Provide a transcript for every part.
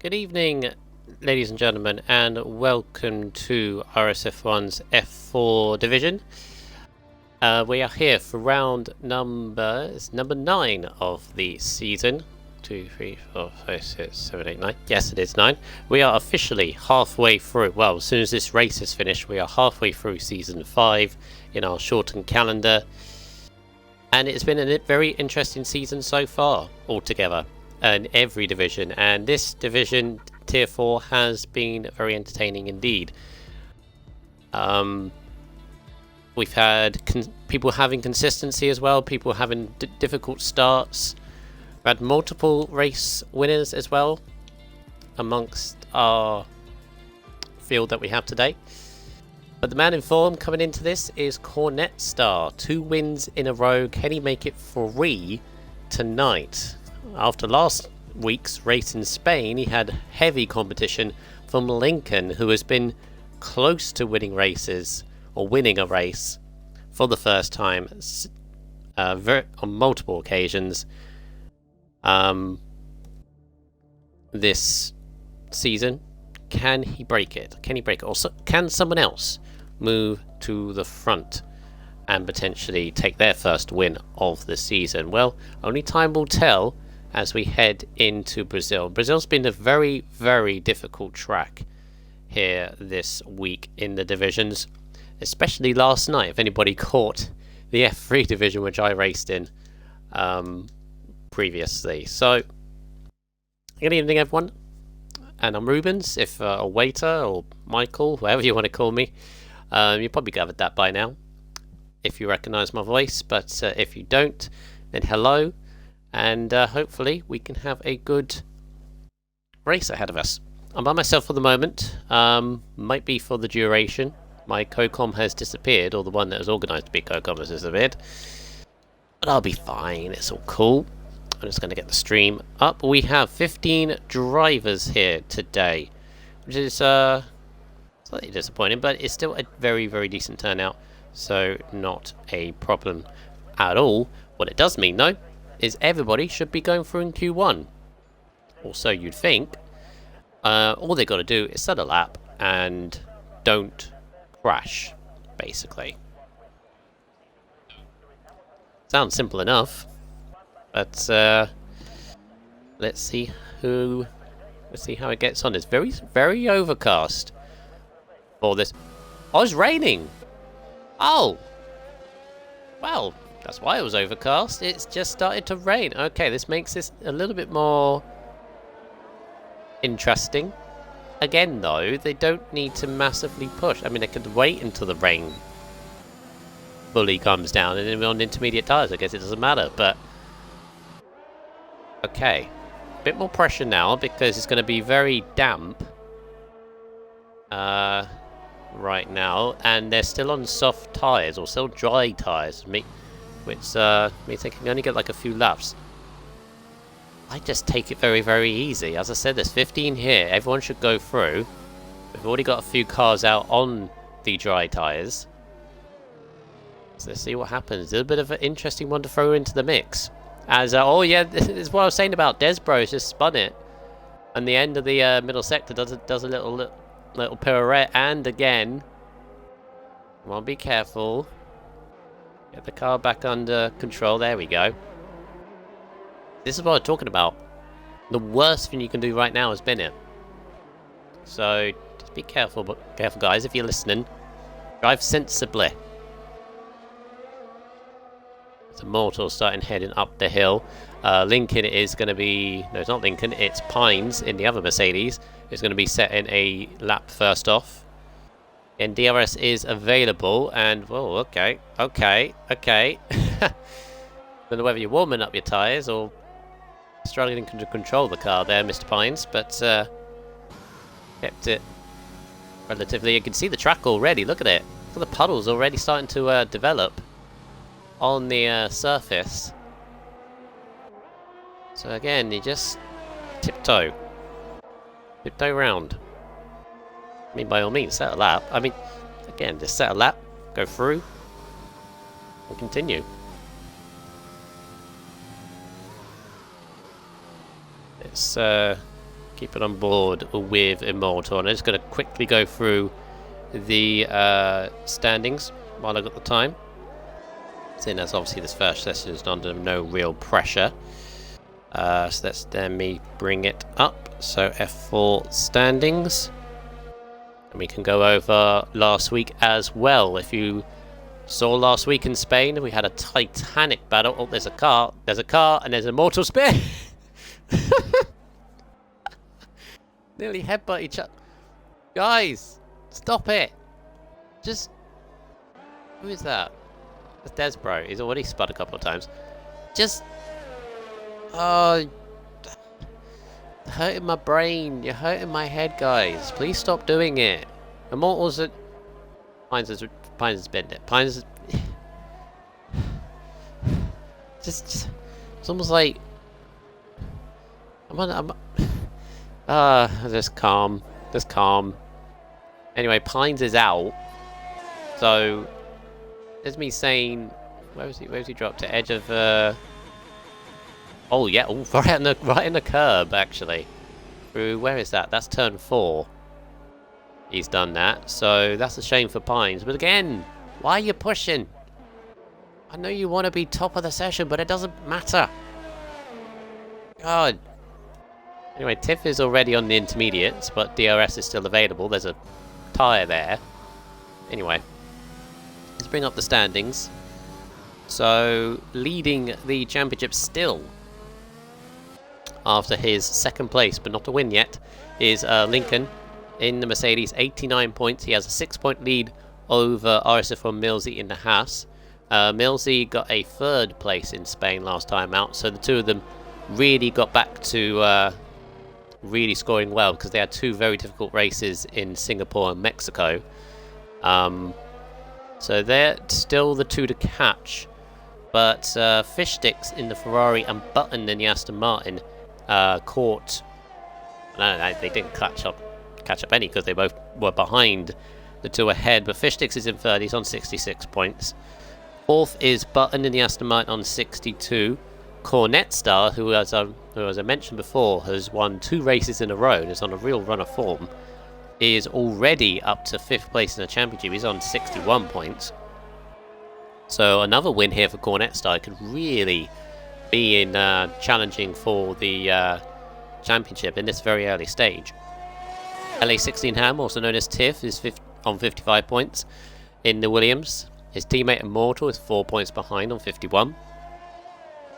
Good evening, ladies and gentlemen, and welcome to RSF1's F4 division. We are here for round number 9 of the season. 2, 3, 4, 5, 6, 7, 8, 9. Yes, it is 9. We are officially halfway through. Well, as soon as this race is finished, we are halfway through season 5 in our shortened calendar. And it's been a very interesting season so far, altogether. In every division, and this division tier 4 has been very entertaining indeed. We've had people having consistency as well, people having difficult starts. We had multiple race winners as well amongst our field that we have today. But the man in form coming into this is Cornet Star. 2 wins in a row. Can he make it 3 tonight? After last week's race in Spain, he had heavy competition from Lincoln, who has been close to winning races, or winning a race, for the first time on multiple occasions this season. Can he break it? Can he break it? Or can someone else move to the front and potentially take their first win of the season? Well, only time will tell as we head into Brazil. Brazil's been a very, very difficult track here this week in the divisions, especially last night, if anybody caught the F3 division, which I raced in previously. So, good evening, everyone. And I'm Rubens, if a waiter or Michael, whatever you want to call me. You probably gathered that by now, if you recognise my voice. But if you don't, then hello. And hopefully we can have a good race ahead of us. I'm by myself for the moment. Might be for the duration. My co-com has disappeared, or the one that was organised to be co-com has disappeared. But I'll be fine. It's all cool. I'm just going to get the stream up. We have 15 drivers here today, which is slightly disappointing, but it's still a very, very decent turnout. So not a problem at all. What it does mean, though, is everybody should be going through in Q1. Or so you'd think. All they got to do is set a lap and don't crash, basically. Sounds simple enough, but let's see how it gets on. It's very, very overcast for this. Oh, it's raining. Oh, well. That's why it was overcast. It's just started to rain. Okay, this makes this a little bit more interesting. Again, though, they don't need to massively push. I mean, they could wait until the rain fully comes down and then we're on intermediate tyres. I guess it doesn't matter, but okay. A bit more pressure now because it's going to be very damp right now, and they're still on soft tyres, or still dry tyres. Which means they can only get like a few laps. I just take it very, very easy. As I said, there's 15 here. Everyone should go through. We've already got a few cars out on the dry tyres. So let's see what happens. A little bit of an interesting one to throw into the mix. As oh yeah, this is what I was saying about Desbro's just spun it, and the end of the middle sector does a little pirouette, and again. Come on, be careful. Get the car back under control. There we go. This is what I'm talking about. The worst thing you can do right now is spin it. So just be careful, guys, if you're listening. Drive sensibly. It's a Mortal starting heading up the hill. Lincoln is going to be... No, it's not Lincoln. It's Pines in the other Mercedes. It's going to be setting a lap first off. And DRS is available, and whoa, okay. Don't know whether you're warming up your tyres or struggling to control the car there, Mr. Pines, but kept it relatively. You can see the track already. Look at it. Look at the puddles already starting to develop on the surface. So again, you just tiptoe round. I mean, by all means, set a lap. I mean, again, just set a lap, go through, and continue. Let's keep it on board with Immortal. And I'm just going to quickly go through the standings while I've got the time. Seeing as obviously this first session is under no real pressure. So let's then me bring it up. So F4 standings. And we can go over last week as well. If you saw last week in Spain, we had a titanic battle. Oh, there's a car, and there's a mortal spear. Nearly headbutt each other. Guys, stop it. Just... Who is that? That's Desbro. He's already spud a couple of times. Just... hurting my brain. You're hurting my head, guys. Please stop doing it. Immortals at... Pines has bent it. Pines... Just... It's almost like... Just calm. Just calm. Anyway, Pines is out. So... There's me saying... Where was he dropped to? Edge of... Oh yeah, oh, right in the curb actually. Through, where is that? That's turn 4. He's done that, so that's a shame for Pines. But again, why are you pushing? I know you want to be top of the session, but it doesn't matter. God. Anyway, Tiff is already on the intermediates, but DRS is still available. There's a tyre there. Anyway, let's bring up the standings. So, leading the championship still, after his second place, but not a win yet, is Lincoln in the Mercedes, 89 points. He has a 6-point lead over RSF1 Millsy in the Haas. Millsy got a 3rd place in Spain last time out, so the two of them really got back to really scoring well, because they had 2 very difficult races in Singapore and Mexico. So they're still the 2 to catch. But Fish Sticks in the Ferrari and Button in the Aston Martin caught... No, they didn't catch up any, because they both were behind the 2 ahead. But Fish Sticks is in 3rd, he's on 66 points. 4th is Button in the Aston Martin on 62. Cornet Star, who as I mentioned before, has won 2 races in a row and is on a real run of form, is already up to 5th place in the championship. He's on 61 points. So another win here for Cornet Star could really be in challenging for the championship in this very early stage. LA16 Ham, also known as Tiff, is on 55 points in the Williams. His teammate Immortal is 4 points behind on 51.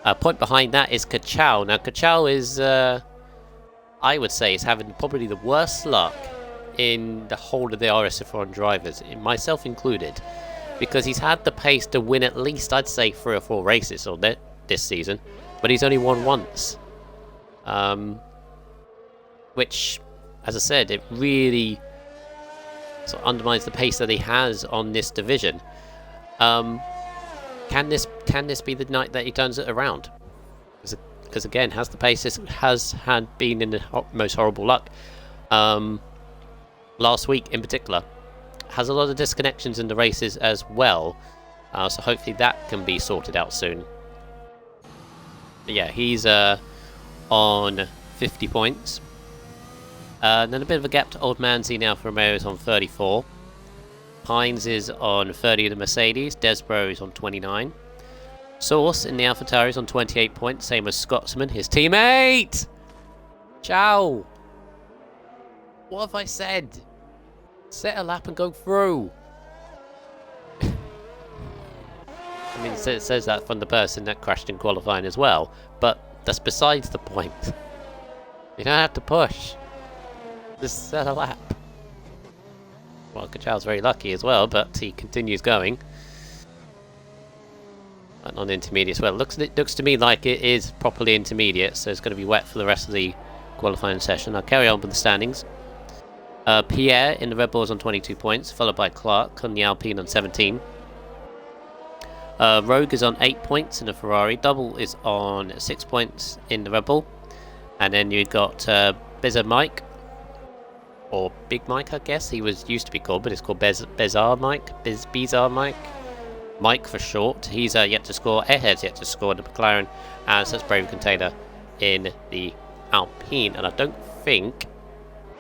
A point behind that is Kachao. Now Kachao is, I would say, is having probably the worst luck in the whole of the RSF1 drivers, myself included, because he's had the pace to win at least, I'd say, 3 or 4 races on this season, but he's only won once. Which, as I said, it really sort of undermines the pace that he has on this division. Can this be the night that he turns it around? Because again, has been in the most horrible luck. Last week in particular, has a lot of disconnections in the races as well. So hopefully that can be sorted out soon. But yeah, he's on 50 points. Then a bit of a gap to Old Man Z now for Romero's on 34. Pines is on 30 of the Mercedes. Desbro is on 29. Source in the AlphaTauri is on 28 points, same as Scotsman, his teammate! Ciao! What have I said? Set a lap and go through! I mean, it says that from the person that crashed in qualifying as well, but that's besides the point. You don't have to push. Just set a lap. Well, Kachao's very lucky as well, but he continues going. And on intermediate as well. It looks to me like it is properly intermediate, so it's going to be wet for the rest of the qualifying session. I'll carry on with the standings. Pierre in the Red Bulls on 22 points, followed by Clark on the Alpine on 17. Rogue is on 8 points in the Ferrari. Double is on 6 points in the Red Bull. And then you've got Bizarre Mike, or Big Mike, I guess he was used to be called, but it's called Bizarre Mike. Bizarre Mike. Mike for short. He's yet to score. Airhead's yet to score in the McLaren. And so it's Brave Container in the Alpine. And I don't think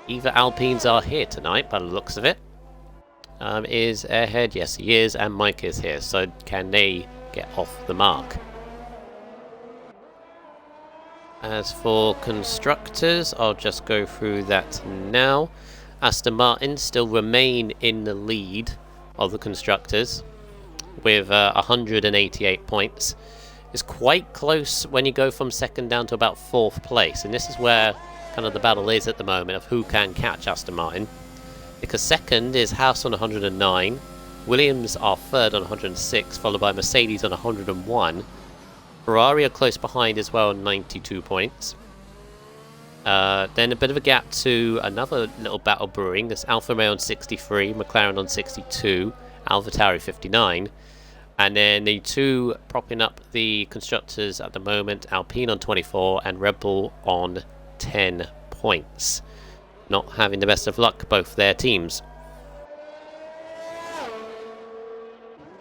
either Alpines are here tonight, by the looks of it. Is Airhead? Yes, he is. And Mike is here. So can they get off the mark? As for Constructors, I'll just go through that now. Aston Martin still remain in the lead of the Constructors with 188 points. It's quite close when you go from second down to about 4th place, and this is where kind of the battle is at the moment of who can catch Aston Martin. Because second is Haas on 109, Williams are third on 106, followed by Mercedes on 101. Ferrari are close behind as well on 92 points. Then a bit of a gap to another little battle brewing. There's Alfa Romeo on 63, McLaren on 62, AlphaTauri 59. And then the two propping up the Constructors at the moment, Alpine on 24 and Red Bull on 10 points. Not having the best of luck, both their teams.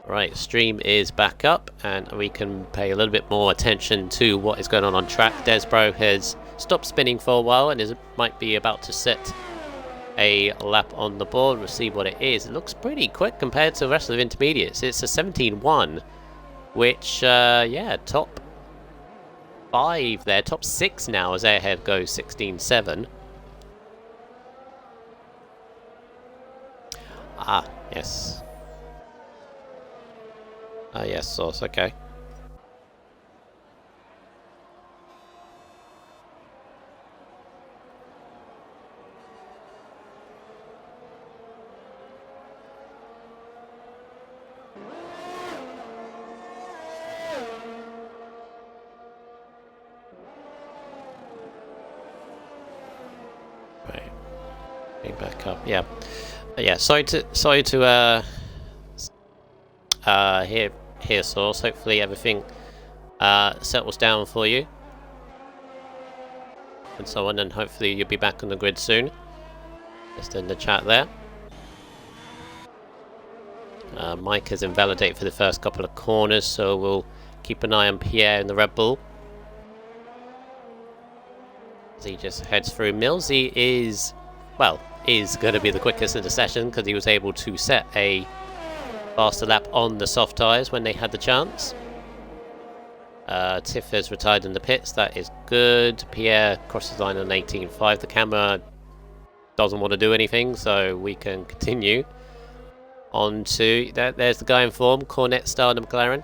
Right, stream is back up and we can pay a little bit more attention to what is going on track. Desbro has stopped spinning for a while and might be about to set a lap on the board. We'll see what it is. It looks pretty quick compared to the rest of the intermediates. It's a 17.1, which, yeah, top 5 there. Top 6 now as Airhead goes 16.7. Ah, yes. Ah, yes, source, okay. Right. Bring back up, yeah. Yeah, sorry to hear source. Hopefully everything settles down for you and so on, and hopefully you'll be back on the grid soon. Just in the chat there. Mike has invalidated for the first couple of corners, so we'll keep an eye on Pierre in the Red Bull as he just heads through. Millsy is going to be the quickest in the session because he was able to set a faster lap on the soft tyres when they had the chance. Tiff has retired in the pits, that is good. Pierre crosses line on 18.5. The camera doesn't want to do anything, so we can continue on to there's the guy in form, Cornet Star and McLaren.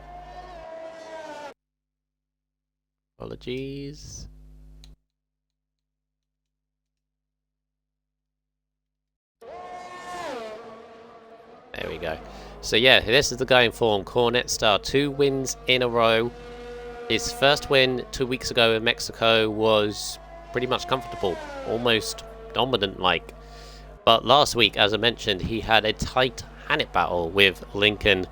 Apologies. There we go. So yeah, this is the guy in form, Cornet Star. 2 wins in a row. His first win 2 weeks ago in Mexico was pretty much comfortable, almost dominant-like. But last week, as I mentioned, he had a tight Hanit battle with Lincoln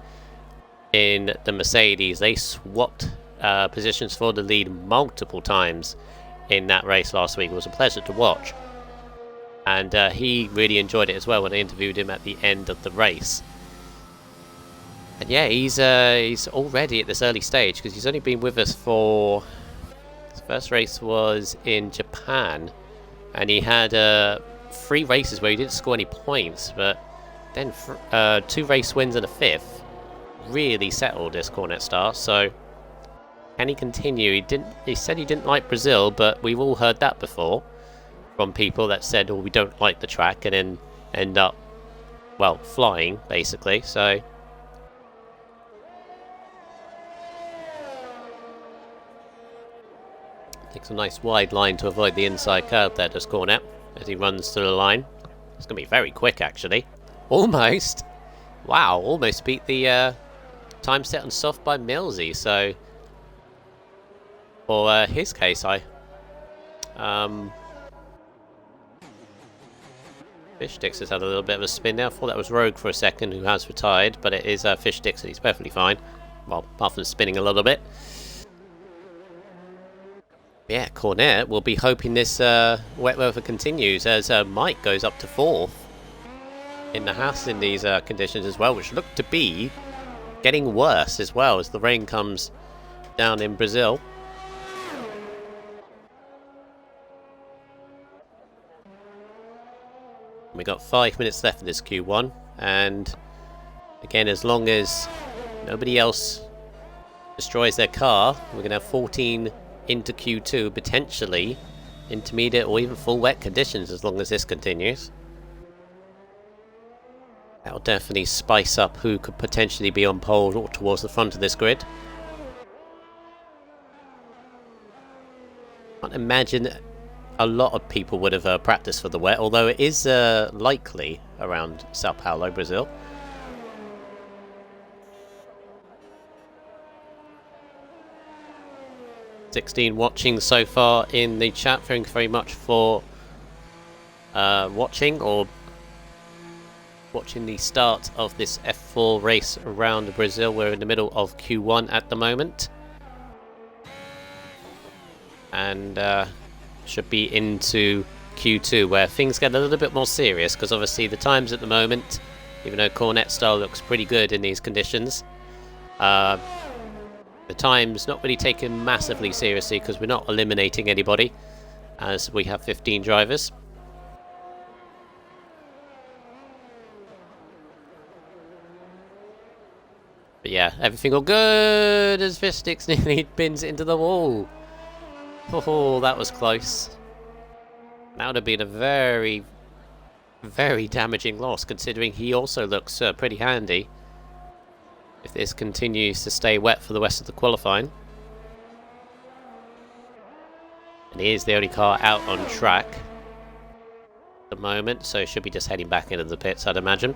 in the Mercedes. They swapped positions for the lead multiple times in that race last week. It was a pleasure to watch. And he really enjoyed it as well when I interviewed him at the end of the race. And yeah, he's already at this early stage because he's only been with us for... His first race was in Japan, and he had 3 races where he didn't score any points, but then 2 race wins and a 5th really settled this Cornet Star. So can he continue? He said he didn't like Brazil, but we've all heard that before from people that said, oh, we don't like the track, and then end up, well, flying, basically. So takes a nice wide line to avoid the inside curve there, does Cornet, as he runs to the line. It's going to be very quick, actually. Almost. Wow, almost beat the time set on soft by Millsy. So for his case, Fish Sticks has had a little bit of a spin there. I thought that was Rogue for a second, who has retired, but it is Fish Sticks, and he's perfectly fine. Well, apart from spinning a little bit. Yeah, Cornet will be hoping this wet weather continues as Mike goes up to 4th in the house in these conditions as well, which look to be getting worse as well as the rain comes down in Brazil. We got 5 minutes left in this Q1, and again, as long as nobody else destroys their car, we're going to have 14 into Q2, potentially intermediate or even full wet conditions as long as this continues. That'll definitely spice up who could potentially be on pole or towards the front of this grid. I can't imagine a lot of people would have practiced for the wet, although it is likely around Sao Paulo, Brazil. (16) watching so far in the chat. Thank you very much for watching the start of this F4 race around Brazil. We're in the middle of Q1 at the moment, and should be into Q2 where things get a little bit more serious, because obviously the times at the moment, even though Cornet style looks pretty good in these conditions, the time's not really taken massively seriously because we're not eliminating anybody, as we have 15 drivers. But yeah, everything all good as Vistix nearly pins into the wall. Oh, that was close. That would have been a very, very damaging loss, considering he also looks pretty handy if this continues to stay wet for the rest of the qualifying. And he is the only car out on track at the moment, so he should be just heading back into the pits, I'd imagine.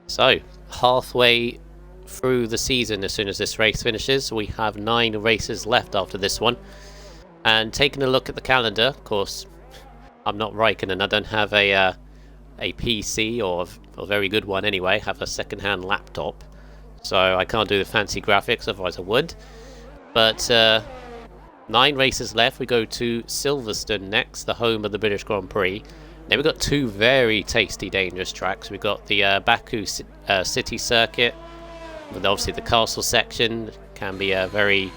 So, halfway through the season as soon as this race finishes. We have 9 races left after this one. And taking a look at the calendar, of course, I'm not Raikkonen, I don't have a PC, or a very good one anyway. I have a second-hand laptop, so I can't do the fancy graphics, otherwise I would. But 9 races left. We go to Silverstone next, the home of the British Grand Prix. Then we've got 2 very tasty, dangerous tracks. We've got the Baku City Circuit, with obviously the castle section. Can be a very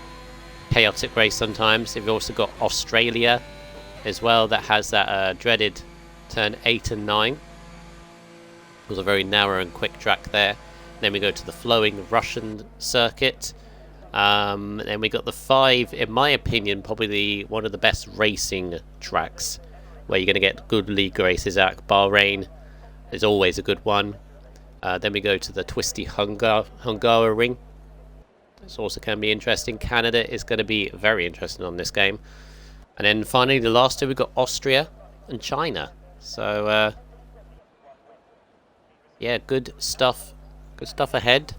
chaotic race sometimes. We've also got Australia as well, that has that dreaded turn 8 and 9. It was a very narrow and quick track there. Then we go to the flowing Russian circuit. Then we got the 5, in my opinion, probably one of the best racing tracks, where you're going to get good league races at. Bahrain is always a good one. Then we go to the twisty Hungaroring. This also can be interesting. Canada is going to be very interesting on this game. And then finally, the last 2, we've got Austria and China. So, yeah, good stuff. Good stuff ahead.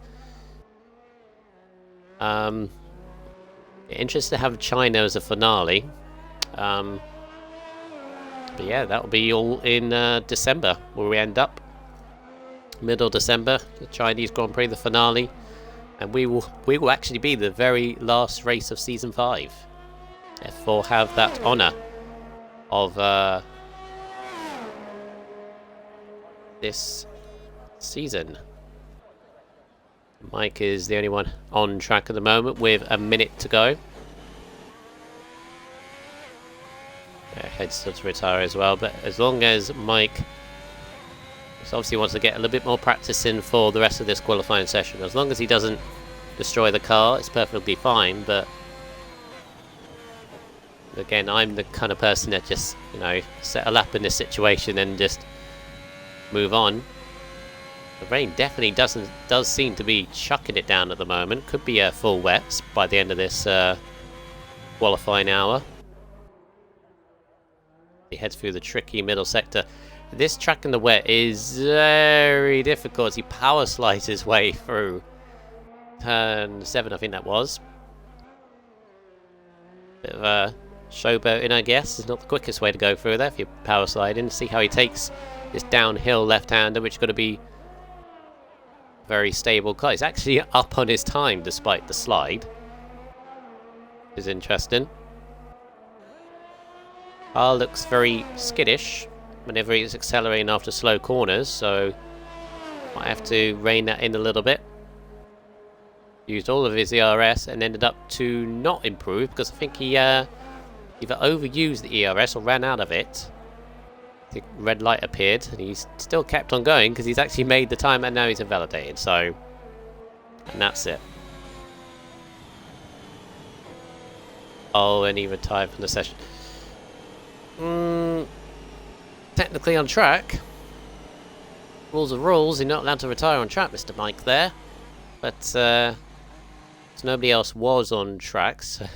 Interested to have China as a finale. But yeah, that'll be all in December, where we end up. Middle December, the Chinese Grand Prix, the finale. And we will actually be the very last race of Season 5. Therefore, have that honour of this season. Mike is the only one on track at the moment with a minute to go. Head still to retire as well, but as long as Mike obviously wants to get a little bit more practice in for the rest of this qualifying session, as long as he doesn't destroy the car, it's perfectly fine. But again, I'm the kind of person that just, you know, set a lap in this situation and just move on. The rain definitely does seem to be chucking it down at the moment. Could be a full wet by the end of this qualifying hour. He heads through the tricky middle sector. This track in the wet is very difficult. He power slides his way through turn 7, I think that was. Bit of a showboating, I guess, is not the quickest way to go through there if you're power sliding. See how he takes this downhill left-hander, which is going to be very stable car. He's actually up on his time despite the slide, which is interesting. Car looks very skittish whenever he's accelerating after slow corners, so might have to rein that in a little bit. Used all of his ERS and ended up to not improve because I think he either overused the ERS or ran out of it. The red light appeared and he's still kept on going because he's actually made the time and now he's invalidated, so... and that's it. Oh, and he retired from the session. Technically on track. Rules are rules, you're not allowed to retire on track, Mr. Mike there. But, so nobody else was on track, so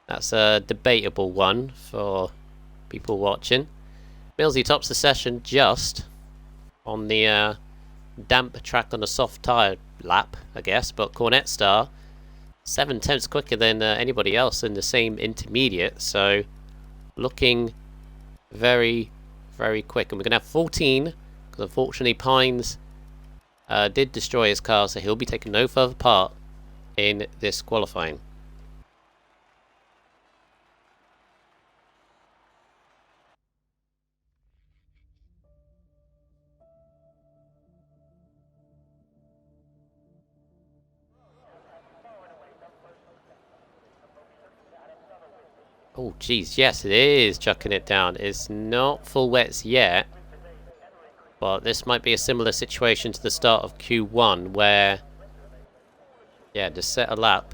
that's a debatable one for people watching. Millsy tops the session just on the damp track on a soft tyre lap, I guess, but Cornet Star 7/10 quicker than anybody else in the same intermediate, so looking very, very quick. And we're going to have 14, because unfortunately Pines did destroy his car, so he'll be taking no further part in this qualifying. Oh, geez, yes, it is chucking it down. It's not full wets yet, but this might be a similar situation to the start of Q1, where, yeah, just set a lap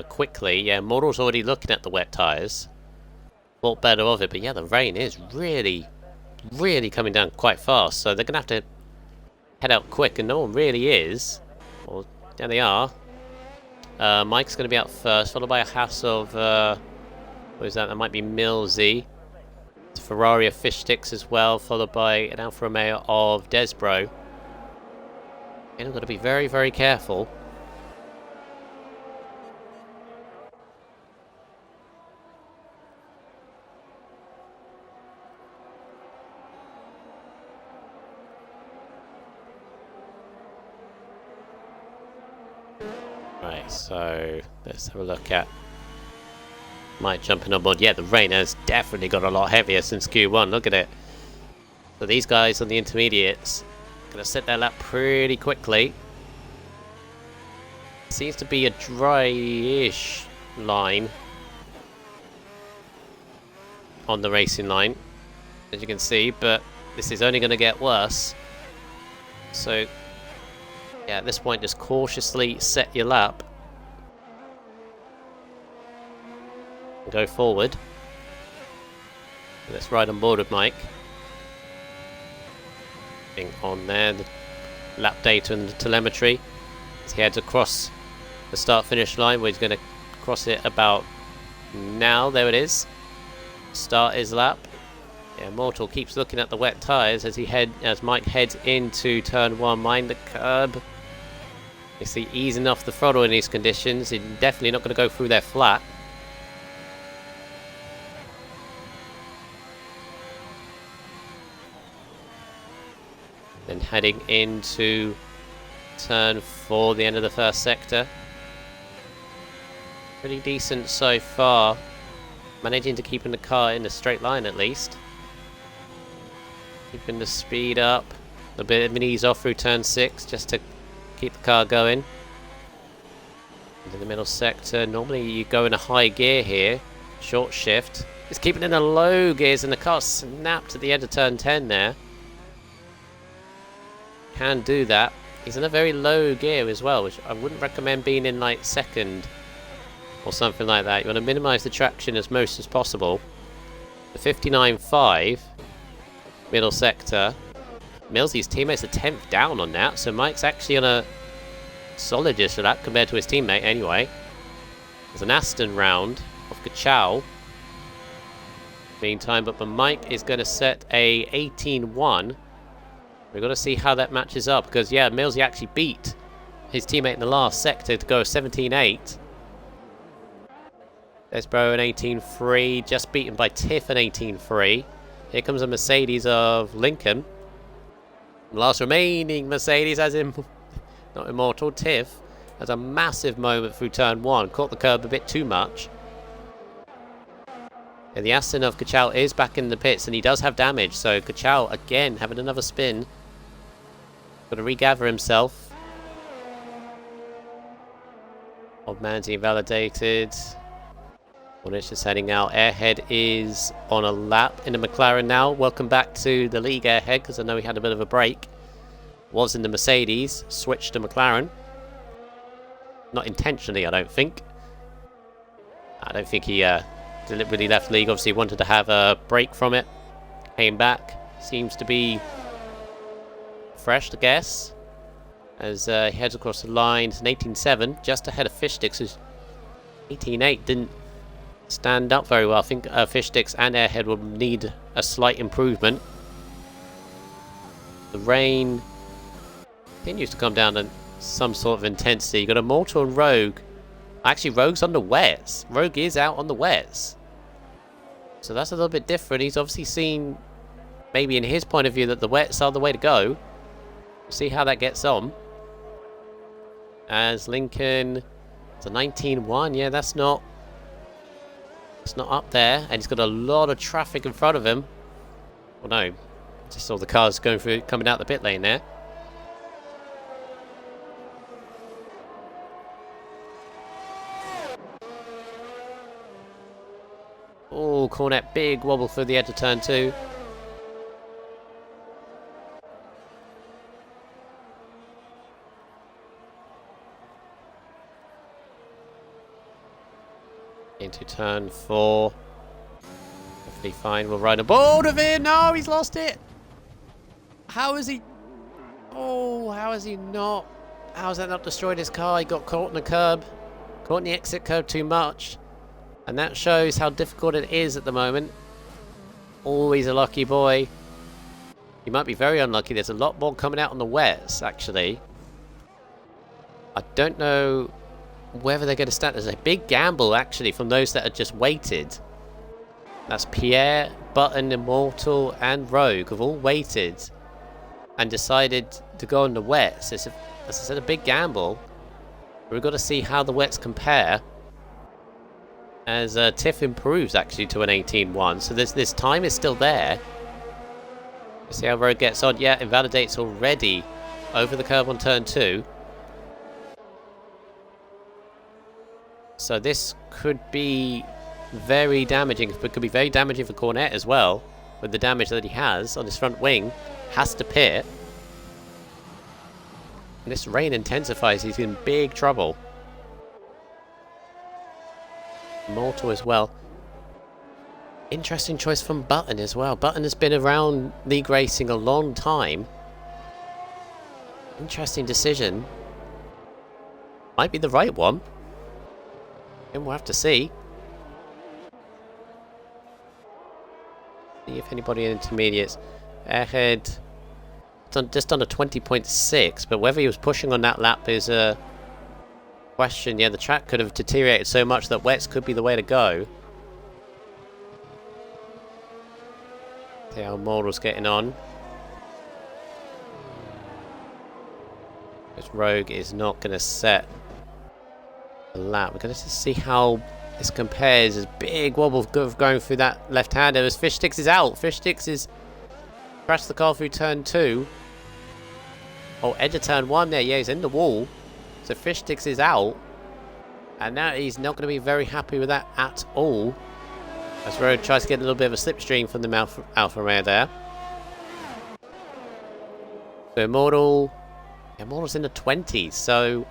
quickly. Yeah, Mortal's already looking at the wet tyres. Thought better of it, but yeah, the rain is really, really coming down quite fast, so they're going to have to head out quick, and no one really is. Well, there they are. Mike's going to be out first, followed by a house of, what is that? That might be Millsy. It's Ferrari of Fish Sticks as well, followed by an Alfa Romeo of Desbro. And we've got to be very, very careful. Right, so let's have a look at Mike jumping on board. Yeah, the rain has definitely got a lot heavier since Q1. Look at it. So these guys on the intermediates going to set their lap pretty quickly. Seems to be a dry-ish line on the racing line, as you can see, but this is only going to get worse. So yeah, at this point, just cautiously set your lap and go forward. Let's ride on board with Mike. On there, the lap data and the telemetry. As he heads across the start-finish line, where he's going to cross it about now. There it is. Start his lap. Yeah, Mortal keeps looking at the wet tyres as Mike heads into turn 1. Mind the curb. You see, easing off the throttle in these conditions. He's definitely not going to go through there flat. Then heading into turn 4, the end of the first sector. Pretty decent so far. Managing to keep the car in a straight line at least. Keeping the speed up. A bit of an ease off through turn 6 just to keep the car going. Into the middle sector. Normally you go in a high gear here. Short shift. It's keeping it in the low gears and the car snapped at the end of turn 10 there. Can do that. He's in a very low gear as well, which I wouldn't recommend being in like second or something like that. You want to minimize the traction as most as possible. The 59.5 middle sector. Millsy's teammate's a 10th down on that, so Mike's actually on a solid-ish lap compared to his teammate anyway. There's an Aston round of Kachao. Meantime, but Mike is going to set a 18-1. We've got to see how that matches up, because yeah, Millsy actually beat his teammate in the last sector to go 17-8. Desbro in 18.3, just beaten by Tiff in 18.3. Here comes a Mercedes of Lincoln. Last remaining Mercedes, as in, not immortal, Tiff, has a massive moment through turn 1. Caught the curb a bit too much. And the Aston of Kachao is back in the pits, and he does have damage. So Kachao, again, having another spin. Got to regather himself. Old man's invalidated. Hornet's just heading out. Airhead is on a lap in the McLaren now. Welcome back to the league, Airhead, because I know he had a bit of a break. Was in the Mercedes, switched to McLaren. Not intentionally, I don't think. I don't think he deliberately left league. Obviously, he wanted to have a break from it. Came back. Seems to be fresh, I guess. As he heads across the line. It's an 18.7, just ahead of Fishsticks, who's 18.8. Didn't stand up very well. I think Fishsticks and Airhead will need a slight improvement. The rain continues to come down in some sort of intensity. You got Immortal and Rogue. Actually, Rogue's on the wets. Rogue is out on the wets. So that's a little bit different. He's obviously seen, maybe in his point of view, that the wets are the way to go. We'll see how that gets on. As Lincoln, it's a 19.1. Yeah, that's not up there. And he's got a lot of traffic in front of him. Well, no. Just saw the cars going through, coming out the pit lane there. Oh, Cornet, big wobble through the edge of turn 2. Into turn 4. Hopefully fine, we'll ride a board of it. No, he's lost it. How is he? Oh, how is he not? How has that not destroyed his car? He got caught in the curb. Caught in the exit curb too much. And that shows how difficult it is at the moment. Always a lucky boy. He might be very unlucky. There's a lot more coming out on the wets, actually. I don't know whether they're going to stand. There's a big gamble, actually, from those that have just waited. That's Pierre, Button, Immortal, and Rogue have all waited and decided to go on the wets. It's, as I said, a big gamble. We've got to see how the wets compare. As Tiff improves, actually, to an 18.1. So this time is still there. Let's see how Rogue gets on. Yeah, invalidates already over the curb on turn 2. So this could be very damaging. It could be very damaging for Cornet as well, with the damage that he has on his front wing. Has to pit. And this rain intensifies. He's in big trouble. Immortal as well. Interesting choice from Button as well. Button has been around league racing a long time. Interesting decision. Might be the right one. And we'll have to see. See if anybody in intermediates. Airhead just on a 20.6, but whether he was pushing on that lap is a question. Yeah, the track could have deteriorated so much that wets could be the way to go. See how Moral's getting on. This Rogue is not going to set a lap. We're going to see how this compares. There's a big wobble going through that left-hander as Fishsticks is out. Fishsticks is crashed the car through turn 2. Oh, edge of turn 1 there. Yeah, he's in the wall. So Fishsticks is out. And now he's not going to be very happy with that at all. As Rogue tries to get a little bit of a slipstream from the Alfa Romeo there. So Immortal's in the 20s, so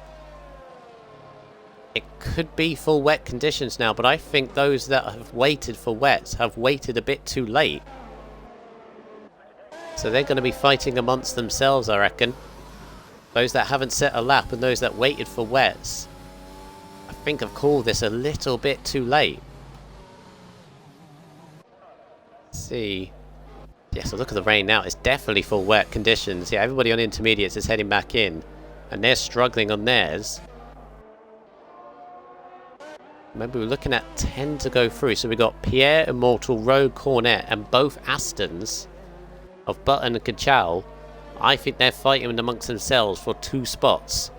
it could be full wet conditions now, but I think those that have waited for wets have waited a bit too late. So they're going to be fighting amongst themselves, I reckon. Those that haven't set a lap and those that waited for wets, I think have called this a little bit too late. Let's see. Yeah, so look at the rain now. It's definitely full wet conditions. Yeah, everybody on intermediates is heading back in. And they're struggling on theirs. Remember, we're looking at 10 to go through. So we got Pierre, Immortal, Rogue, Cornet, and both Astons of Button and Kachao. I think they're fighting amongst themselves for 2 spots.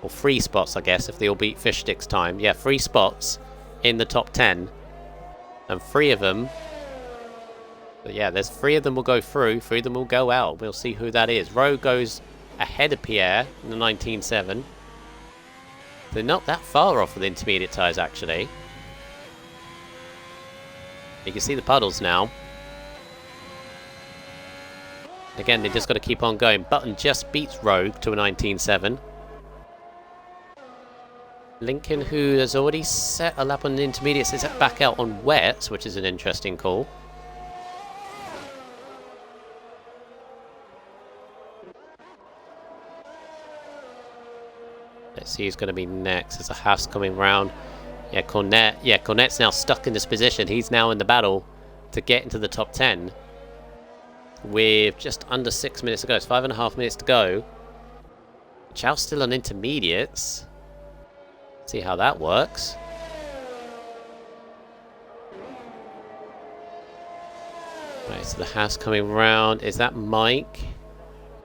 Or 3 spots, I guess, if they all beat Fish Sticks time. Yeah, 3 spots in the top 10. And 3 of them... But yeah, there's 3 of them will go through. 3 of them will go out. We'll see who that is. Rogue goes ahead of Pierre in the 19.7. They're not that far off with intermediate tyres, actually. You can see the puddles now. Again, they just got to keep on going. Button just beats Rogue to a 19.7. Lincoln, who has already set a lap on the intermediates, is back out on wets, which is an interesting call. Let's see who's going to be next. There's a Haas coming round. Yeah, Cornet. Yeah, Cornet's now stuck in this position. He's now in the battle to get into the top 10. With just under 6 minutes to go. It's 5.5 minutes to go. Chow's still on intermediates. See how that works. Right, so the Haas coming round. Is that Mike?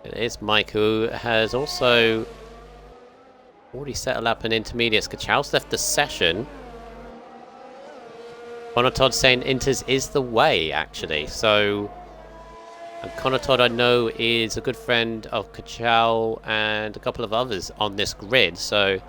It is Mike, who has also... already set a lap in intermediates. Kachao's left the session. Connor Todd saying Inters is the way, actually. So, and Connor Todd, I know, is a good friend of Kachao and a couple of others on this grid. So,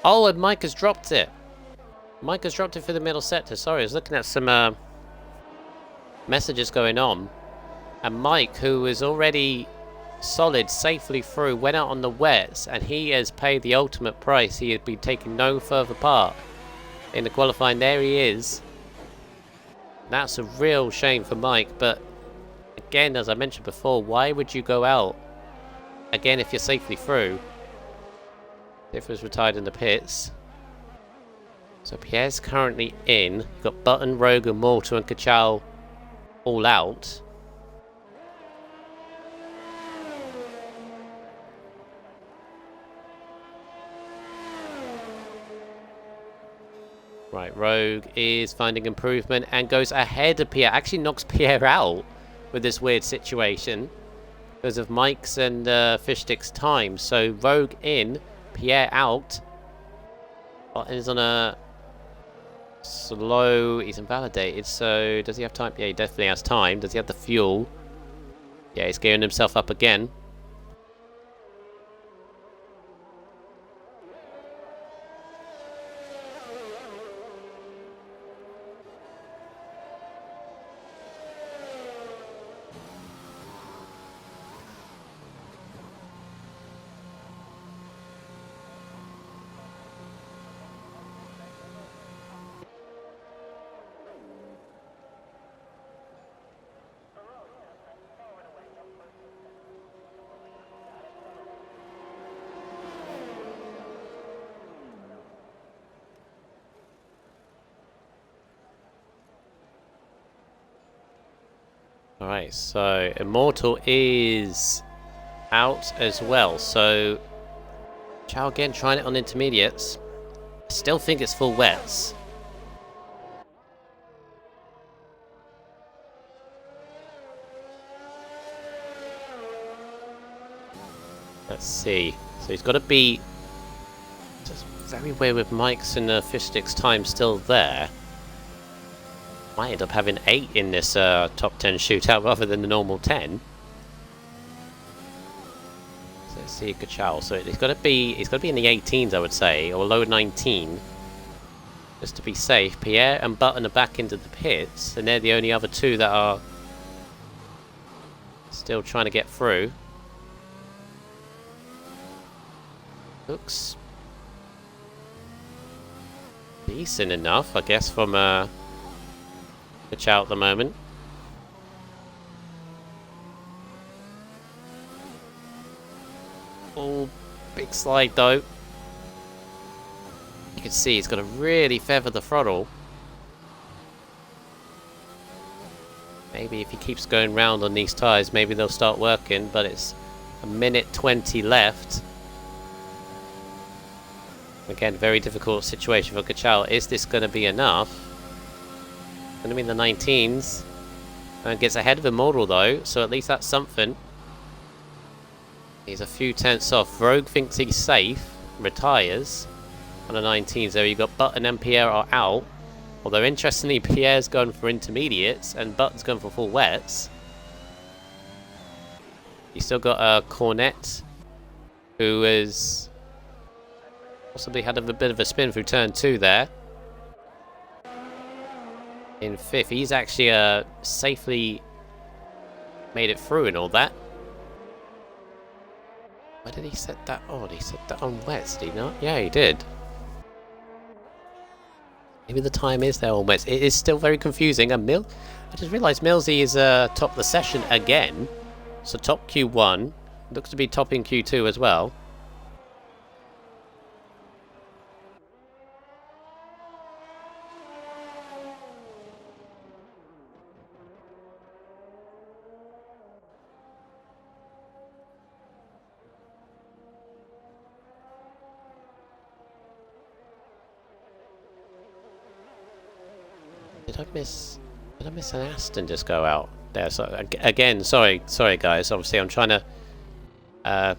oh, and Mike has dropped it. Mike has dropped it for the middle sector. Sorry, I was looking at some messages going on. And Mike, who was already solid safely through, went out on the wets, and he has paid the ultimate price. He had been taking no further part in the qualifying. There he is. That's a real shame for Mike, but again, as I mentioned before, why would you go out again if you're safely through? If was retired in the pits. So Pierre's currently in. You've got Button, Rogue, Immortal, and Kachao all out. Right, Rogue is finding improvement and goes ahead of Pierre. Actually knocks Pierre out with this weird situation because of Mike's and Fish Stick's time. So Rogue in. Pierre out. Button is on a slow. He's invalidated. So does he have time? Yeah, he definitely has time. Does he have the fuel? Yeah, he's gearing himself up again. Alright, so Immortal is out as well. So Chow again trying it on intermediates. Still think it's full wets. Let's see. So he's got to be just very weird with Mike's and Fish Stick's time still there. Might end up having 8 in this top 10 shootout rather than the normal 10. So let's see Kachao. So he's got to be in the 18s, I would say, or low 19, just to be safe. Pierre and Button are back into the pits, and they're the only other 2 that are still trying to get through. decent enough, I guess, from Kachao at the moment. Oh, big slide though. You can see he's got to really feather the throttle. Maybe if he keeps going round on these tyres, maybe they'll start working, but it's a minute 20 left. Again, very difficult situation for Kachao. Is this going to be enough? Going to be in the 19s. And gets ahead of Immortal though, so at least that's something. He's a few tenths off. Rogue thinks he's safe, retires on the 19s. There you got Button and Pierre are out. Although interestingly, Pierre's gone for intermediates and Button's gone for full wets. You still got Cornet, who is possibly had a bit of a spin through turn 2 there. In 5th, he's actually safely made it through and all that. Where did he set that on? He set that on wets, did he not? Yeah, he did. Maybe the time is there on wets. It is still very confusing. And I just realised Millsy is top the session again. So top Q1. Looks to be topping Q2 as well. Did I miss an Aston just go out there? So again, sorry guys. Obviously, I'm trying to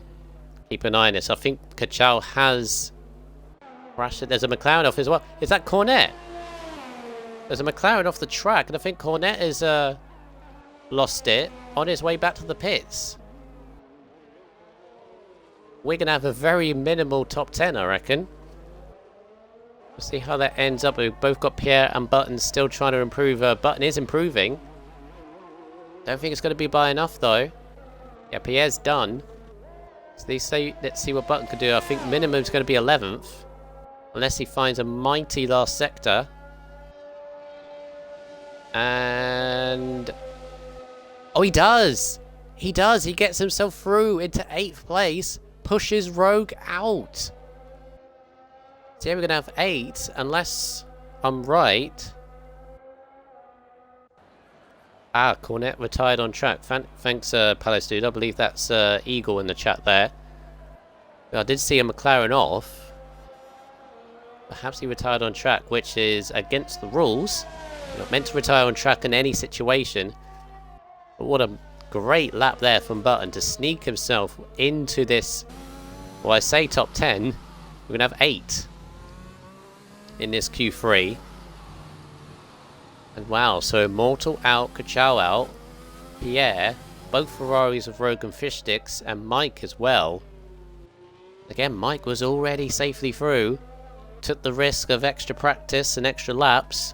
keep an eye on this. I think Kachao has crashed it. There's a McLaren off as well. Is that Cornet? There's a McLaren off the track, and I think Cornet has lost it on his way back to the pits. We're gonna have a very minimal top 10, I reckon. We'll see how that ends up. We've both got Pierre and Button still trying to improve. Button is improving. Don't think it's going to be by enough, though. Yeah, Pierre's done. So let's see what Button can do. I think minimum's going to be 11th. Unless he finds a mighty last sector. And... oh, he does! He does! He gets himself through into 8th place. Pushes Rogue out. So yeah, we're going to have 8, unless I'm right. Ah, Cornet retired on track. Thanks, Palace Dude. I believe that's Eagle in the chat there. I did see a McLaren off. Perhaps he retired on track, which is against the rules. You're not meant to retire on track in any situation. But what a great lap there from Button to sneak himself into this, well, I say top 10. We're going to have 8. In this Q3. And wow, so Immortal out, Kachao out, Pierre, both Ferraris with Rogue and Fish Sticks, and Mike as well. Again, Mike was already safely through, took the risk of extra practice and extra laps.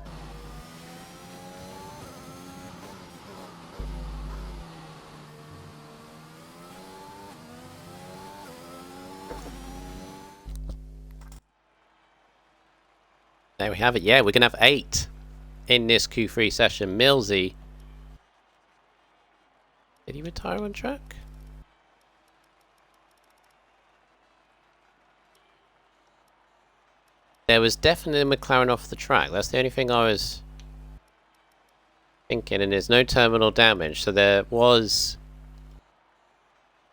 There we have it. Yeah, we're going to have 8 in this Q3 session. Millsy. Did he retire on track? There was definitely a McLaren off the track. That's the only thing I was thinking. And there's no terminal damage. So there was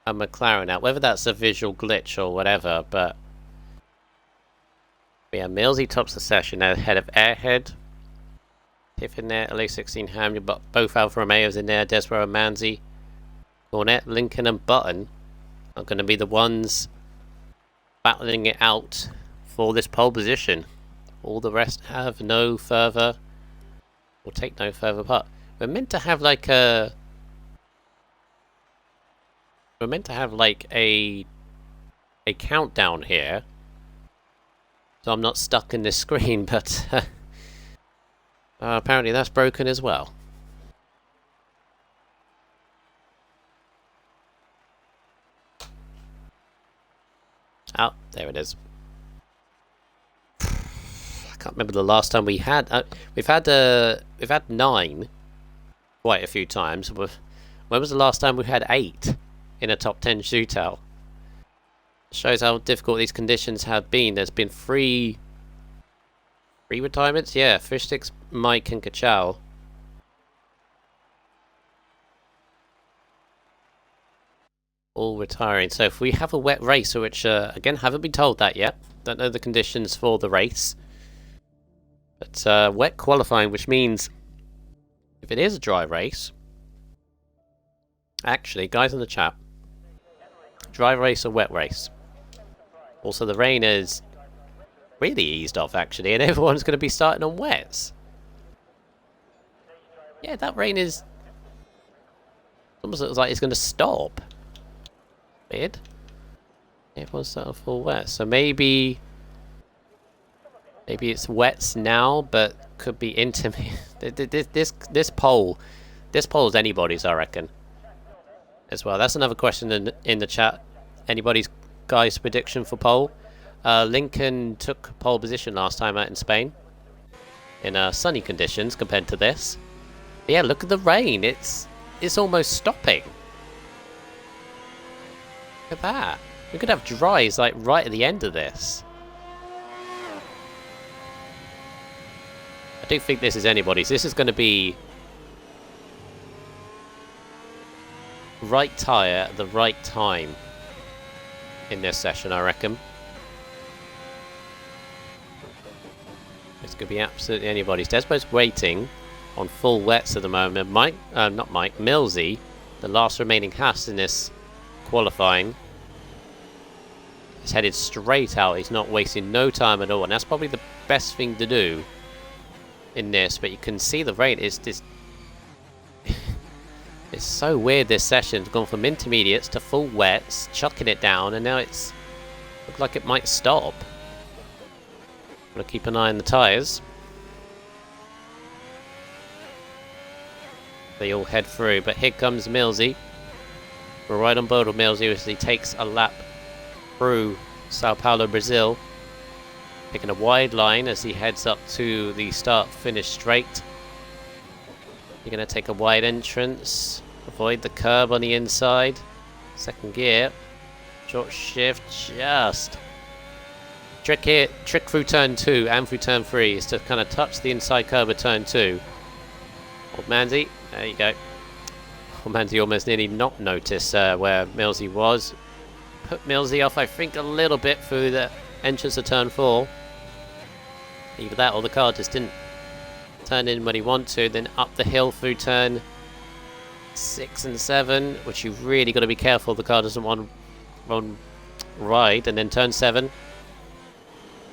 a McLaren out. Whether that's a visual glitch or whatever, but... yeah, Millsy tops the session ahead of Airhead. Tiff in there, LA16 Ham, you've got both Alfa Romeos in there, Desbro and Manzi. Cornet, Lincoln and Button are going to be the ones battling it out for this pole position. All the rest have no further, or take no further part. We're meant to have like a... we're meant to have like a countdown here. So I'm not stuck in this screen, but apparently that's broken as well. Oh, there it is. I can't remember the last time we had. We've had 9 quite a few times. When was the last time we had 8 in a top 10 shootout? Shows how difficult these conditions have been. There's been 3 retirements. Yeah, Fishsticks, Mike, and Kachao. All retiring. So if we have a wet race, which again haven't been told that yet, don't know the conditions for the race, but wet qualifying, which means if it is a dry race, actually, guys in the chat, dry race or wet race. Also, the rain is really eased off actually, and everyone's going to be starting on wets. Yeah, that rain is almost looks like it's going to stop. Weird. Everyone's starting full wet, so maybe it's wets now, but could be intermittent. This poll is anybody's, I reckon. As well, that's another question in the chat. Anybody's guys' prediction for pole? Lincoln took pole position last time out in Spain in sunny conditions compared to this. But yeah, look at the rain. It's almost stopping. Look at that. We could have dries like right at the end of this. I do think this is anybody's. This is going to be right tyre at the right time in this session, I reckon. This could be absolutely anybody's. Desmo's waiting on full wets at the moment. Millsy, the last remaining Haas in this qualifying, is headed straight out. He's not wasting no time at all, and that's probably the best thing to do in this. But you can see the rain is this. It's so weird. This session's gone from intermediates to full wets, chucking it down, and now it's looked like it might stop. Gotta keep an eye on the tyres. They all head through, but here comes Millsy. We're right on board with Millsy as he takes a lap through Sao Paulo, Brazil. Picking a wide line as he heads up to the start-finish straight. You're going to take a wide entrance. Avoid the curb on the inside. Second gear. Short shift just. Trick through turn 2 and through turn 3 is to kind of touch the inside curb of turn 2. Old Manzi, there you go. Old Manzi almost nearly not noticed where Millsy was. Put Millsy off, I think, a little bit through the entrance of turn 4. Either that or the car just didn't turn in when he wanted to. Then up the hill through turn 6 and 7, which you've really got to be careful the car doesn't want to run right. And then turn 7.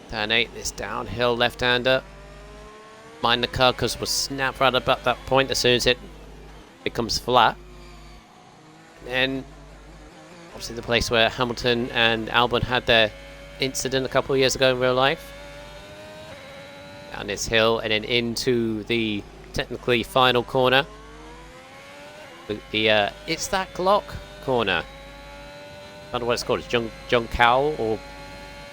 Turn 8, this downhill left-hander. Mind the car because we'll snap right about that point as soon as it becomes flat. And then obviously the place where Hamilton and Albon had their incident a couple of years ago in real life. Down this hill and then into the technically final corner. The it's that Glock corner. I don't know what it's called. It's Kachao or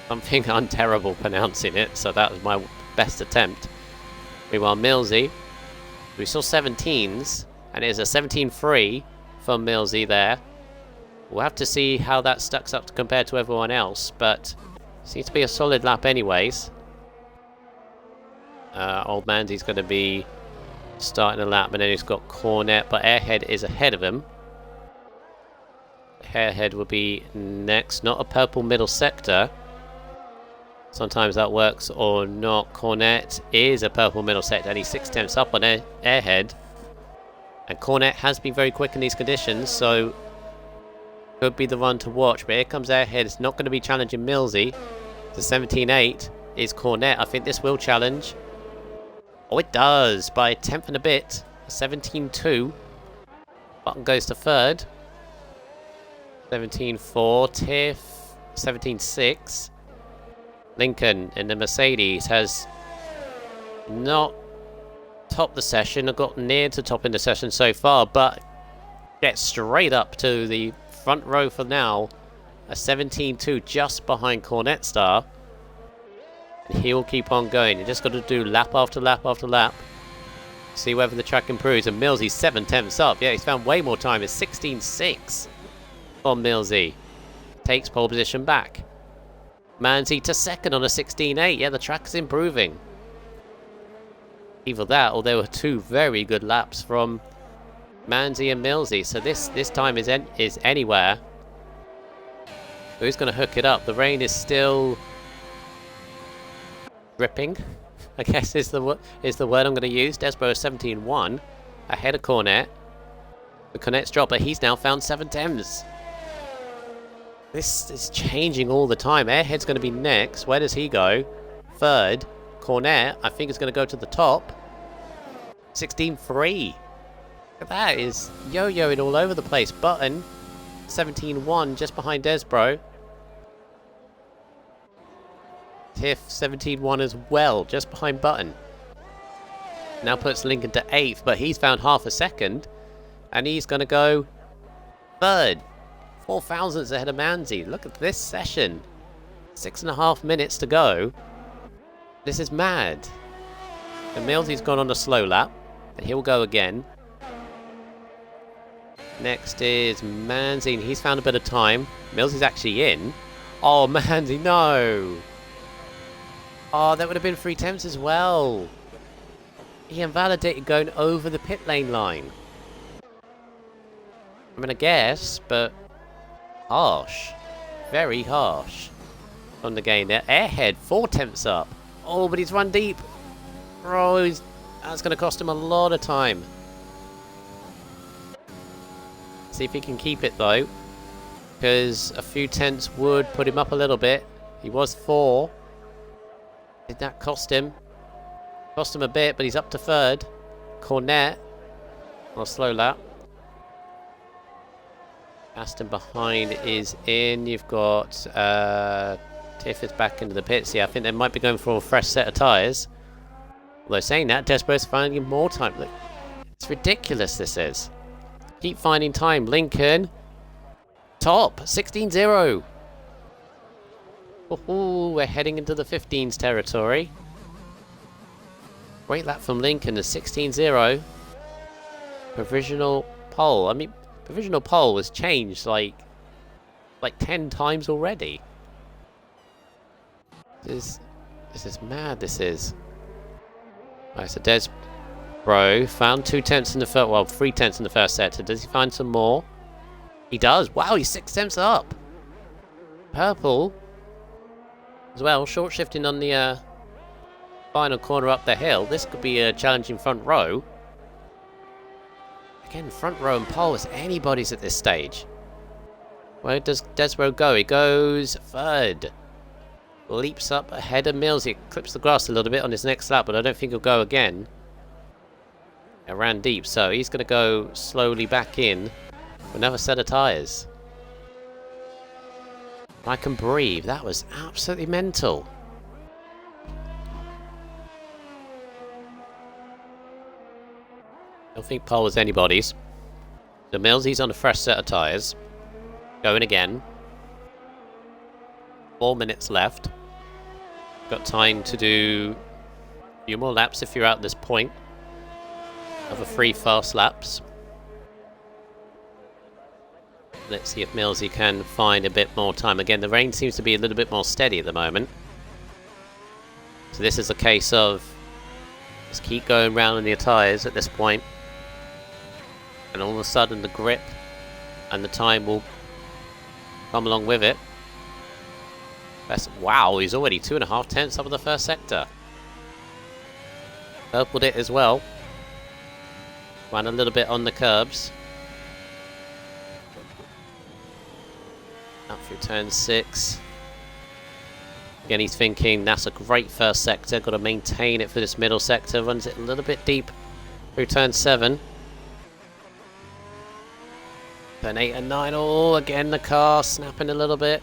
something. I'm terrible pronouncing it, so that was my best attempt. Meanwhile, Millsy, we saw 17s, and it is a 17.3 from Millsy there. We'll have to see how that stacks up compared to everyone else, but seems to be a solid lap anyways. Old Mandy's going to be starting a lap, and then he's got Cornet, but Airhead is ahead of him. Airhead will be next, not a purple middle sector. Sometimes that works or not. Cornet is a purple middle sector, and he's 6 tenths up on Airhead. And Cornet has been very quick in these conditions, so could be the run to watch. But here comes Airhead. It's not going to be challenging Millsy. The 17.8 is Cornet. I think this will challenge. Oh, it does by a tenth and a bit. 17.2. Button goes to third. 17.4. Tiff. 17.6. Lincoln in the Mercedes has not topped the session, or got near to topping the session so far, but gets straight up to the front row for now. A 17.2 just behind Cornet Star. And he will keep on going. You just got to do lap after lap after lap. See whether the track improves. And Millsy's 7/10 up. Yeah, he's found way more time. It's 16.6 on Millsy. Takes pole position back. Manzi to second on a 16.8. Yeah, the track is improving. Either that, or there were two very good laps from Manzi and Millsy. So this time is anywhere. Who's going to hook it up? The rain is still dripping, I guess is the word I'm going to use. Desbro is 17.1 ahead of Cornet. The Cornet's drop, but he's now found 7/10s. This is changing all the time. Airhead's going to be next. Where does he go? Third. Cornet, I think, is going to go to the top. 16.3. Look at that. Is yo-yoing all over the place. Button, 17.1, just behind Desbro. Tiff, 17.1 as well, just behind Button. Now puts Lincoln to 8th, but he's found half a second. And he's going to go third. 4 thousandths ahead of Manzi. Look at this session. 6.5 minutes to go. This is mad. And Millsy's gone on a slow lap. And he'll go again. Next is Manzi, and he's found a bit of time. Millsy's actually in. Oh, Manzi, no! Oh, that would have been 3/10 as well. He invalidated going over the pit lane line. I'm gonna guess, but harsh. Very harsh on the gain there. Airhead, 4/10 up. Oh, but he's run deep. Oh, that's going to cost him a lot of time. See if he can keep it, though. Because a few tenths would put him up a little bit. He was 4. Did that cost him? Cost him a bit, but he's up to third. Cornet on a slow lap. Aston behind is in. You've got Tiff is back into the pits. Yeah, I think they might be going for a fresh set of tyres. Although saying that, Desbo's finding more time. Look, it's ridiculous, this is. Keep finding time. Lincoln, top, 16.0. Ooh, we're heading into the 15s territory. Great lap from Lincoln, the 16.0. Provisional pole. I mean, provisional pole has changed like 10 times already. This is mad, this is. Right, so Desbro found 2/10 in the first, well, 3/10 in the first sector. Does he find some more? He does. Wow, he's 6/10 up. Purple as well, short shifting on the final corner up the hill. This could be a challenging front row. Again, front row and pole is anybody's at this stage. Where does Desbro go? He goes third. Leaps up ahead of Mills. He clips the grass a little bit on his next lap, but I don't think he'll go again. It ran deep, so he's going to go slowly back in with another set of tyres. I can breathe. That was absolutely mental. I don't think pole was anybody's. So Millsy's on a fresh set of tyres. Going again. 4 minutes left. Got time to do a few more laps if you're at this point. Other 3 fast laps. Let's see if Millsy can find a bit more time. Again, the rain seems to be a little bit more steady at the moment. So this is a case of just keep going round on your tyres at this point. And all of a sudden the grip and the time will come along with it. Wow, he's already 2.5 tenths up of the first sector. Purpled it as well. Ran a little bit on the curbs. Up through turn 6. Again, he's thinking that's a great first sector. Got to maintain it for this middle sector. Runs it a little bit deep through turn 7. Turn 8 and 9. Oh, again the car snapping a little bit.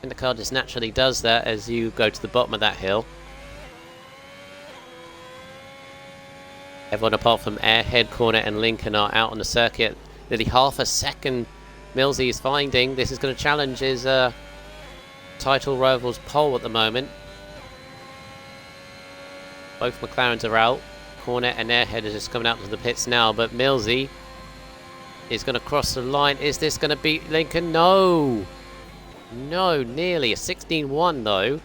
And the car just naturally does that as you go to the bottom of that hill. Everyone apart from Airhead, Cornet and Lincoln are out on the circuit. Nearly half a second Millsy is finding. This is going to challenge his title rival's pole at the moment. Both McLarens are out. Cornet and Airhead are just coming out to the pits now, but Millsy is going to cross the line. Is this going to beat Lincoln? No! No, nearly. A 16-1 though.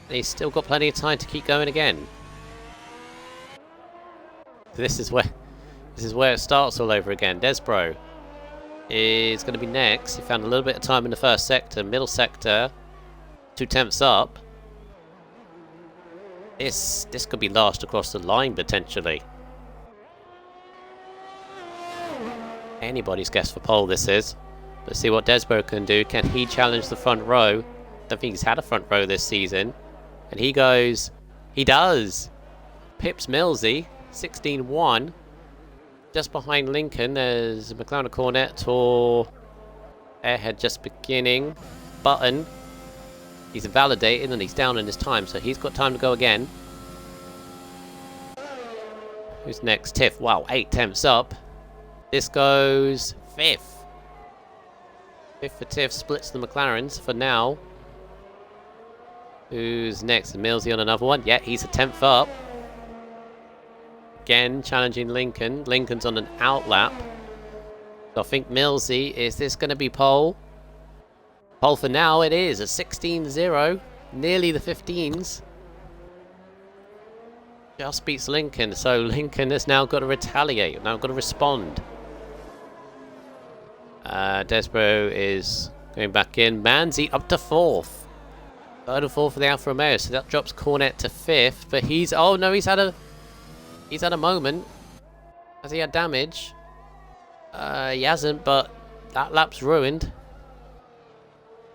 He's still got plenty of time to keep going again. This is where it starts all over again. Desbro is going to be next. He found a little bit of time in the first sector. Middle sector, 2 tenths up. This could be last across the line potentially. Anybody's guess for pole this is. Let's see what Desbro can do. Can he challenge the front row? Don't think he's had a front row this season. And he goes... He does! Pips Millsy, 16-1. Just behind Lincoln, there's McLaren Cornet or Airhead just beginning. Button. He's invalidated and he's down in his time, so he's got time to go again. Who's next? Tiff. Wow, 8 tenths up. This goes 5th. 5th for Tiff, splits the McLarens for now. Who's next? Millsy on another one. Yeah, he's a 10th up. Again, challenging Lincoln. Lincoln's on an outlap. So I think Millsy, is this going to be pole? Pole for now, it is. A 16-0. Nearly the 15s. Just beats Lincoln. So Lincoln has now got to retaliate. Now got to respond. Desbro is going back in. Manzi up to 4th. 3rd and 4th for the Alfa Romeo. So that drops Cornet to 5th. But he's... Oh no, he's had a moment. Has he had damage? He hasn't, but that lap's ruined.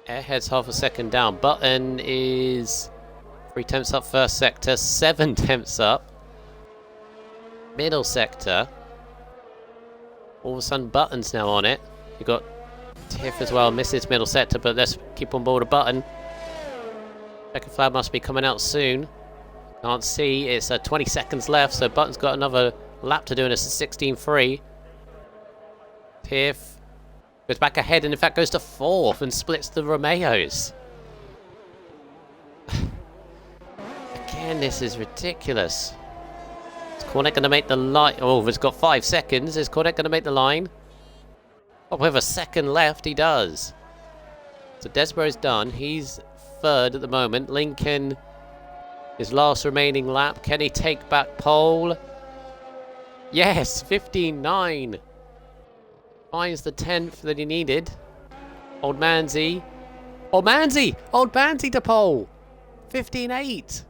Airhead's half a second down. Button is 3 tenths up first sector, 7 tenths up. Middle sector. All of a sudden Button's now on it. You got Tiff as well, misses middle sector, but let's keep on board a Button. Second flag must be coming out soon. Can't see, it's 20 seconds left, so Button's got another lap to do, and it's a 16-3. Tiff goes back ahead, and in fact goes to 4th and splits the Romeos. Again, this is ridiculous. Is Cornet going to make the line? Oh, it's got 5 seconds. Is Cornet going to make the line? Oh, with a second left, he does. So Desbro's done. He's 3rd at the moment. Lincoln... his last remaining lap. Can he take back pole? Yes, 15-9. Finds the 10th that he needed. Old Manzi. Old Manzi! Old Manzi to pole! 15-8.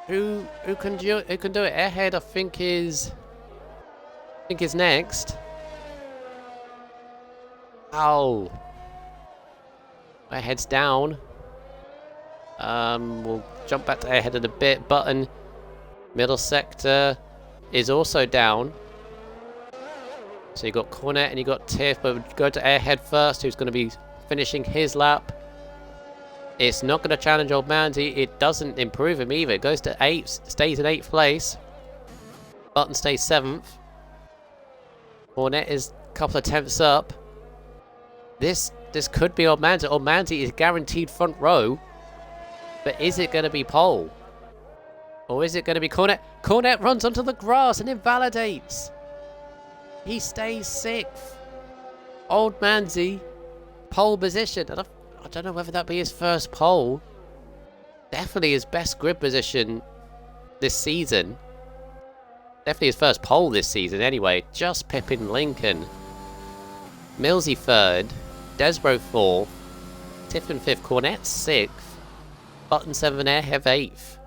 Who can do it? Airhead, I think is next. Ow. Airhead's down. We'll jump back to Airhead in a bit. Button, middle sector, is also down. So you got Cornet and you got Tiff, but we'll go to Airhead first, who's going to be finishing his lap. It's not going to challenge Old Manzi. It doesn't improve him either. It goes to 8th, stays in 8th place. Button stays 7th. Cornet is a couple of tenths up. This could be Old Manzi. Old Manzi is guaranteed front row. But is it going to be pole? Or is it going to be Cornet? Cornet runs onto the grass and invalidates. He stays 6th. Old Manzi, pole position. And I don't know whether that be his first pole. Definitely his best grid position this season. Definitely his first pole this season anyway. Just pipping Lincoln. Millsy 3rd. Desbro 4th. Tiffin 5th. Cornet 6th. Button 7, Airhead 8th.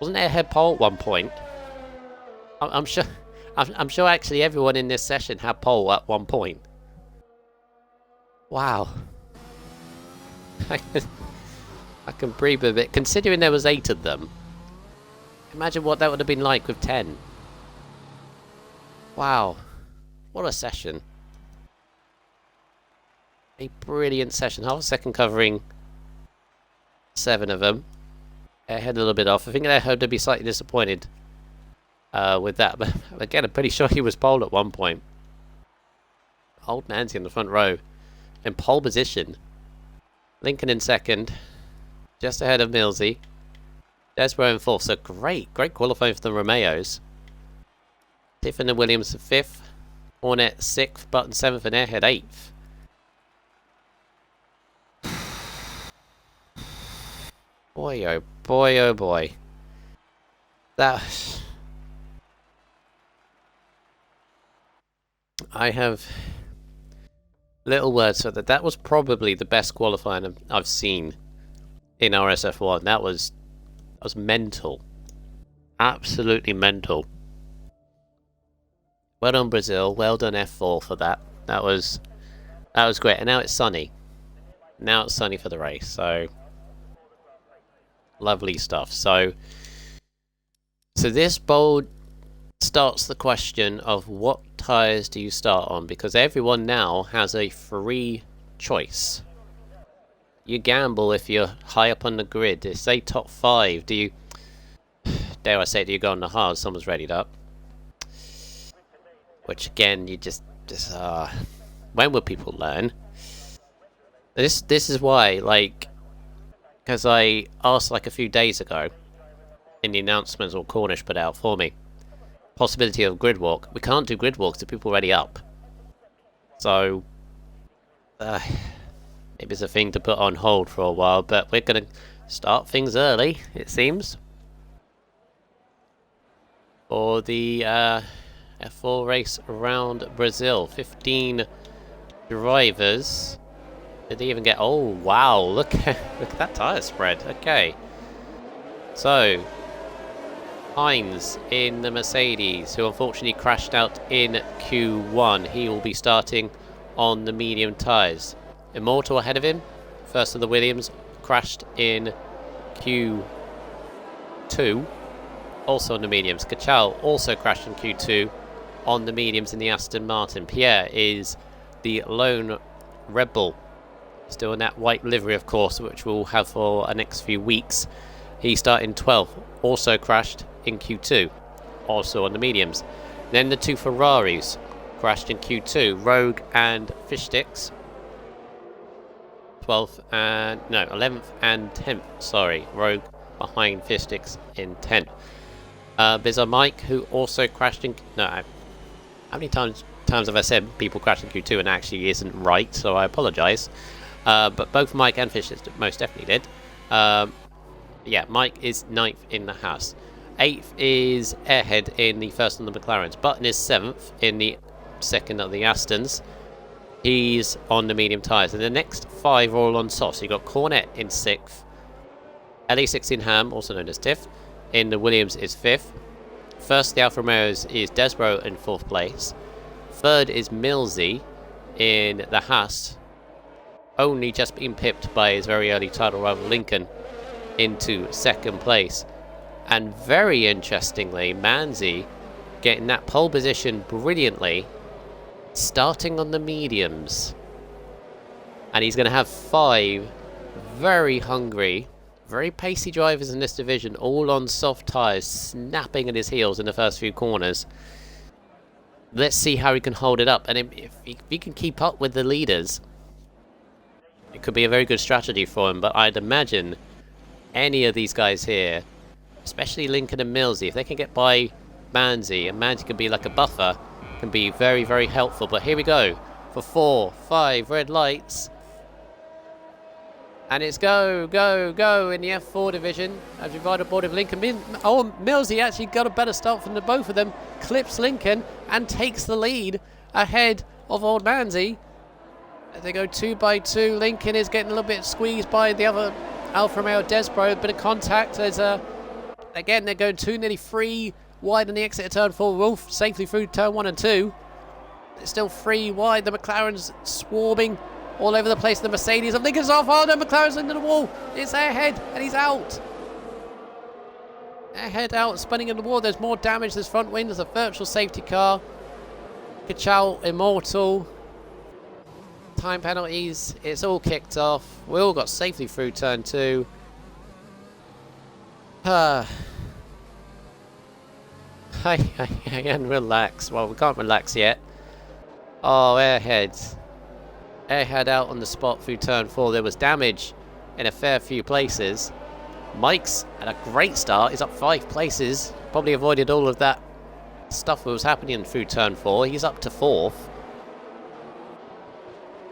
Wasn't Airhead pole at one point? I'm sure actually everyone in this session had pole at one point. Wow. I can breathe a bit. Considering there was 8 of them. Imagine what that would have been like with 10. Wow. What a session. A brilliant session. Half a second covering 7 of them. Airhead a little bit off. I think Airhead would be slightly disappointed with that. But again, I'm pretty sure he was pole at one point. Old Manzi in the front row. In pole position. Lincoln in 2nd. Just ahead of Millsy. Desborough in 4th, so great qualifying for the Romeos. Tiff and the Williams 5th, Hornet 6th, Button 7th, and Airhead 8th. Boy, oh boy, oh boy. That... I have little words for that. That was probably the best qualifying I've seen in RSF1. That was mental. Absolutely mental. Well done Brazil. Well done F4 for that. That was great. And now it's sunny. Now it's sunny for the race. So lovely stuff. So this bold starts the question of what tyres do you start on, because everyone now has a free choice. You gamble if you're high up on the grid. Say top 5. Do you, dare I say, do you go on the hard? Someone's readied up. Which again, you just when will people learn? This is why, like, because I asked like a few days ago in the announcements or Cornish put out for me, possibility of grid walk. We can't do grid walks if people are already up. So maybe it's a thing to put on hold for a while, but we're going to start things early, it seems, for the F4 race around Brazil. 15 drivers. Did they even get... Oh, wow, look at that tyre spread. Okay. So, Hines in the Mercedes, who unfortunately crashed out in Q1. He will be starting on the medium tyres. Immortal ahead of him, first of the Williams, crashed in Q2, also on the mediums. Kachao also crashed in Q2 on the mediums in the Aston Martin. Pierre is the lone Red Bull, still in that white livery, of course, which we'll have for the next few weeks. He started in 12th, also crashed in Q2, also on the mediums. Then the two Ferraris crashed in Q2, Rogue and Fishsticks. 11th and 10th, sorry. Rogue behind Fishsticks in 10th. There's a Mike who also crashed in... No, how many times have I said people crashed in Q2 and actually isn't right, so I apologise. But both Mike and Fishsticks most definitely did. Yeah, Mike is 9th in the Haas. 8th is Airhead in the first of the McLarens. Button is 7th in the second of the Astons. He's on the medium tyres. And the next 5 are all on soft. So you've got Cornet in 6th. LE16 Ham, also known as Tiff, in the Williams is 5th. First, the Alfa Romeos is Desborough in 4th place. Third is Millsy in the Haas, only just being pipped by his very early title rival Lincoln into 2nd place. And very interestingly, Manzi getting that pole position brilliantly, starting on the mediums. And he's going to have 5 very hungry, very pacey drivers in this division, all on soft tyres, snapping at his heels in the first few corners. Let's see how he can hold it up. And if he can keep up with the leaders, it could be a very good strategy for him. But I'd imagine any of these guys here, especially Lincoln and Millsy, if they can get by Manzi, and Manzi can be like a buffer, can be very, very helpful. But here we go for 4, 5 red lights. And it's go, go, go in the F4 division as we ride aboard of Lincoln. Millsy actually got a better start from the both of them. Clips Lincoln and takes the lead ahead of old Manzi. As they go 2 by 2. Lincoln is getting a little bit squeezed by the other Alfa Romeo Desborough. A bit of contact. There's again, they're going 2, nearly 3 wide on the exit of turn 4. Wolf safely through turn 1 and 2. It's still 3 wide. The McLaren's swarming all over the place. The Mercedes of Lincoln's off. Oh no, McLaren's into the wall. It's Airhead and he's out. Airhead out, spinning in the wall. There's more damage. There's front wing. There's a virtual safety car. Kachao Immortal. Time penalties. It's all kicked off. We all got safely through turn 2. And relax. Well, we can't relax yet. Oh, Airhead. Airhead out on the spot through turn 4. There was damage in a fair few places. Mike's had a great start. He's up 5 places. Probably avoided all of that stuff that was happening through turn 4. He's up to 4th.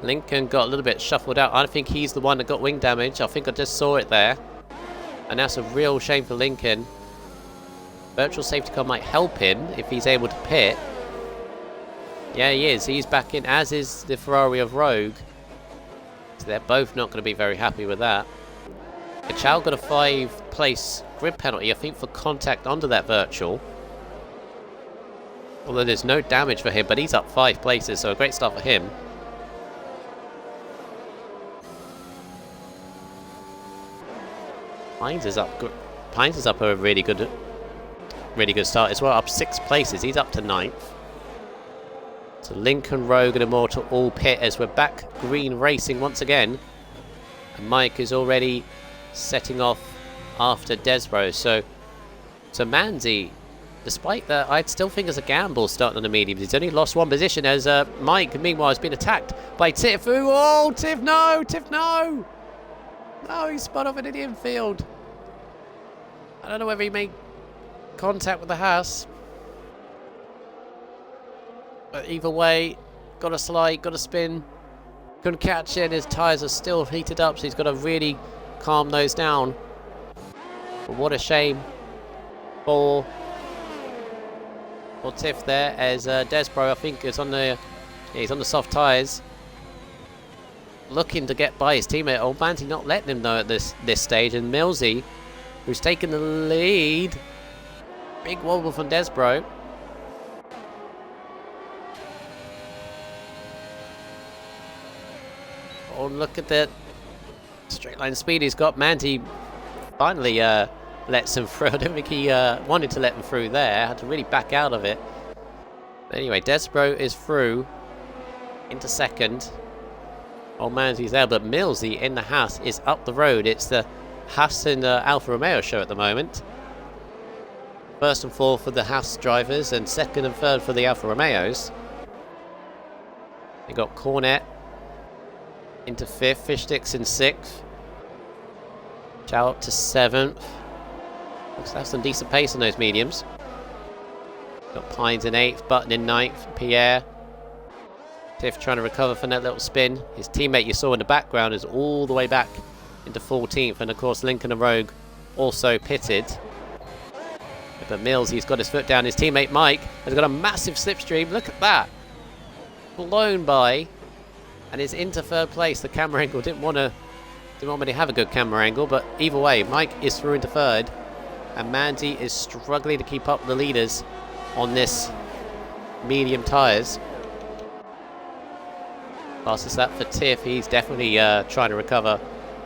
Lincoln got a little bit shuffled out. I think he's the one that got wing damage. I think I just saw it there. And that's a real shame for Lincoln. Virtual safety car might help him if he's able to pit. Yeah, he is. He's back in, as is the Ferrari of Rogue. So they're both not going to be very happy with that. Kachao got a 5-place grid penalty, I think, for contact under that virtual. Although there's no damage for him, but he's up 5 places, so a great start for him. Pines is up a really good start as well, up 6 places. He's up to 9th. So Lincoln, Rogue and Immortal all pit as we're back green racing once again. And Mike is already setting off after Desbro. So Manzi, despite that, I'd still think it's a gamble starting on the mediums. He's only lost 1 position as Mike, meanwhile, has been attacked by Tiff. Oh, Tiff, no! Tiff, no! No, he spun off into the infield. I don't know whether he made contact with the house. But either way, got a slide, got a spin. Couldn't catch it, his tyres are still heated up, so he's got to really calm those down. But what a shame for Tiff there, as Desbro, I think, is on the he's on the soft tyres, looking to get by his teammate. Old Manty not letting him know at this stage, and Millsy, who's taken the lead. Big wobble from Desbro. Oh, look at that straight line speed he's got. Manty finally lets him through. I don't think he wanted to let him through there. Had to really back out of it. But anyway, Desbro is through into 2nd. Old Manty's there, but Millsy in the Haas is up the road. It's the Haas and Alfa Romeo show at the moment. 1st and 4th for the Haas drivers, and 2nd and 3rd for the Alfa Romeos. They got Cornet into 5th, Fishsticks in 6th. Chow up to 7th. Looks to have some decent pace on those mediums. Got Pines in 8th, Button in 9th, Pierre. Tiff trying to recover from that little spin. His teammate you saw in the background is all the way back into 14th, and of course Lincoln and Rogue also pitted. But Mills, he's got his foot down. His teammate Mike has got a massive slipstream. Look at that. Blown by. And is into 3rd place. The camera angle didn't want me to have a good camera angle, but either way, Mike is through into 3rd. And Mandy is struggling to keep up the leaders on this medium tyres. Fastest lap for Tiff. He's definitely trying to recover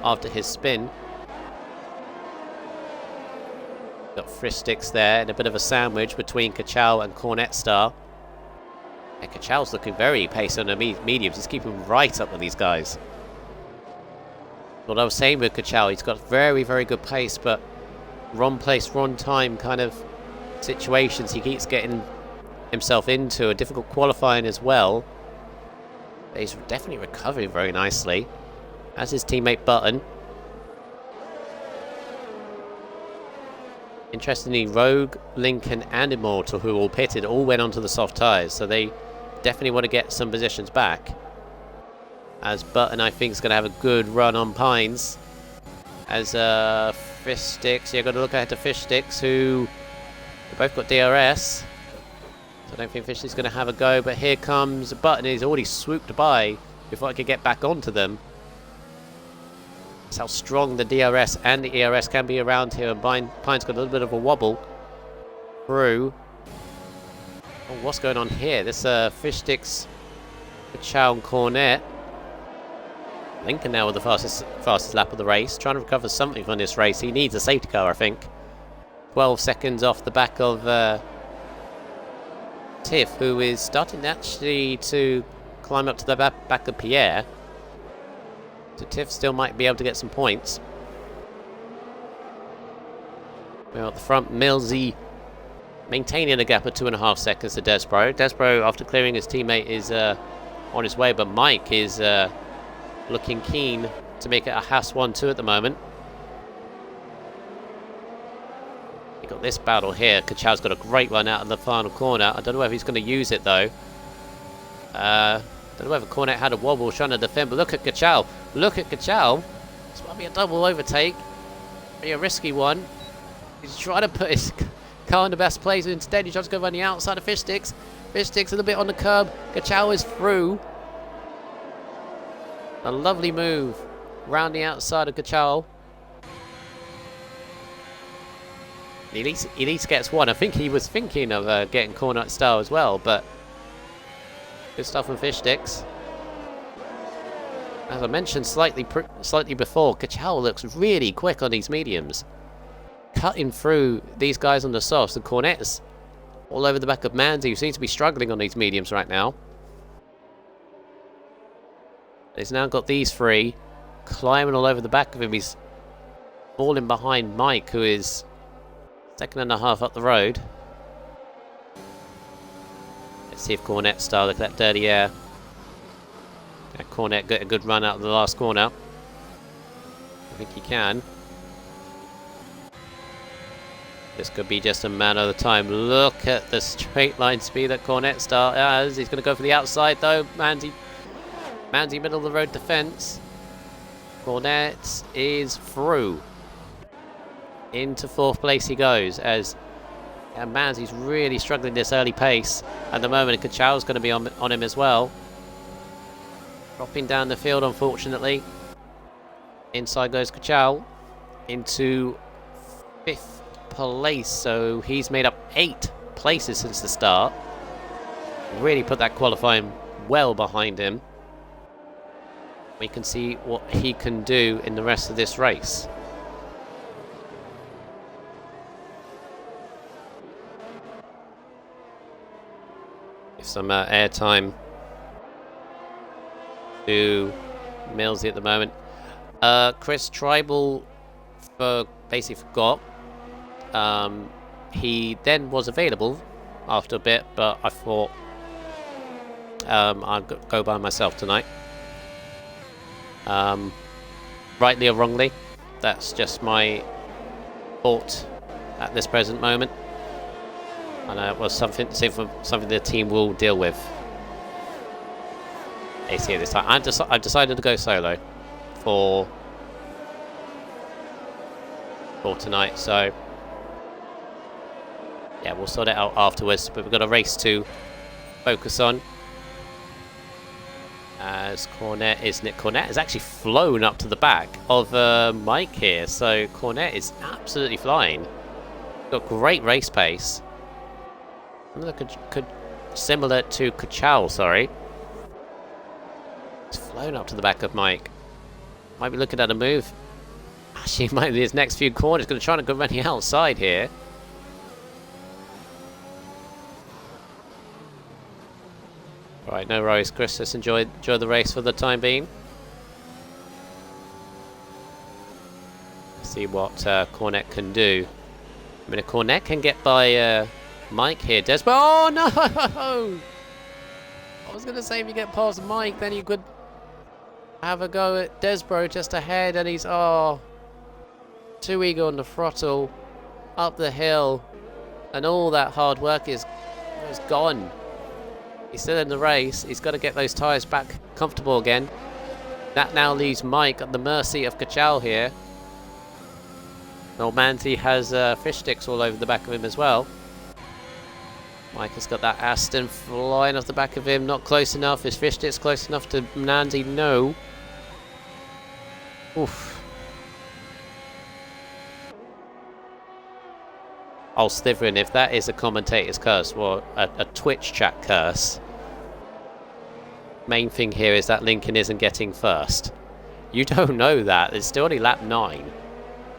after his spin. Got Fristicks there, and a bit of a sandwich between Kachao and Cornet Star. And Kachao's looking very pacey on the mediums. He's keeping right up with these guys. What I was saying with Kachao, he's got very, very good pace, but wrong place, wrong time kind of situations he keeps getting himself into. A difficult qualifying as well. But he's definitely recovering very nicely, as his teammate Button. Interestingly, Rogue, Lincoln and Immortal, who all pitted, all went onto the soft tyres, so they definitely want to get some positions back. As Button, I think, is going to have a good run on Pines. As Fishsticks, yeah, got to look ahead to Fishsticks, who both got DRS. So I don't think Fishsticks is going to have a go, but here comes Button. He's already swooped by before I could get back onto them. That's how strong the DRS and the ERS can be around here, and Pine's got a little bit of a wobble through. Oh, what's going on here? This Fishsticks, Kachao and Cornet. Lincoln now with the fastest lap of the race, trying to recover something from this race. He needs a safety car, I think. 12 seconds off the back of Tiff, who is starting actually to climb up to the back of Pierre. So Tiff still might be able to get some points. Well, at the front, Millsy maintaining a gap of 2.5 seconds to Desbro. Desbro, after clearing his teammate, is on his way, but Mike is looking keen to make it a Haas 1-2 at the moment. got this battle here. Kachao's got a great run out of the final corner. I don't know whether he's going to use it though. Don't know whether Cornet had a wobble trying to defend, but look at Kachao. Look at Kachao. This might be a double overtake. Be a risky one. He's trying to put his car in the best place. Instead, he tries to go around the outside of Fish Sticks. Fish Sticks a little bit on the curb. Kachao is through. A lovely move round the outside of Kachao. He at least gets one. I think he was thinking of getting Cornet style as well, but good stuff from Fish Sticks. As I mentioned slightly before, Kachao looks really quick on these mediums, cutting through these guys on the softs. And Cornet's all over the back of Manzi, who seems to be struggling on these mediums right now. He's now got these three climbing all over the back of him. He's falling behind Mike, who is 2.5 up the road. Let's see if Cornet style. Look at that dirty air. Cornet got a good run out of the last corner. I think he can. This could be just a matter of time. Look at the straight line speed that Cornet style has. He's going to go for the outside though. Manzi middle of the road defense. Cornet is through. Into 4th place he goes as Manzi's really struggling this early pace at the moment. Kachao's going to be on him as well. Dropping down the field, unfortunately. Inside goes Kachao into 5th place, so he's made up 8 places since the start. Really put that qualifying well behind him. We can see what he can do in the rest of this race. Give some airtime to Millsy at the moment. Chris Tribal basically forgot. He then was available after a bit, but I thought I'd go by myself tonight. Rightly or wrongly, that's just my thought at this present moment, and it was something the team will deal with. AC this time. I've decided to go solo for tonight, so yeah, we'll sort it out afterwards. But we've got a race to focus on. As Cornet has actually flown up to the back of Mike here, so Cornet is absolutely flying. Got great race pace. Similar to Kachao, sorry. He's flown up to the back of Mike. Might be looking at a move. Actually, might be his next few corners. Going to try to go around the outside here. Right, no worries, Chris. Let's enjoy the race for the time being. See what Cornet can do. I mean, if Cornet can get by Mike here, Despo. Oh no! I was gonna say if you get past Mike, then you could have a go at Desbro just ahead, and he's too eager on the throttle, up the hill, and all that hard work is gone. He's still in the race. He's got to get those tyres back comfortable again. That now leaves Mike at the mercy of Kachao here. Old Manti has fish sticks all over the back of him as well. Mike has got that Aston flying off the back of him. Not close enough. Is fish sticks close enough to Manti? No. Oof. Oh, Slytherin, if that is a commentator's curse, or a Twitch chat curse. Main thing here is that Lincoln isn't getting first. You don't know that. It's still only lap 9.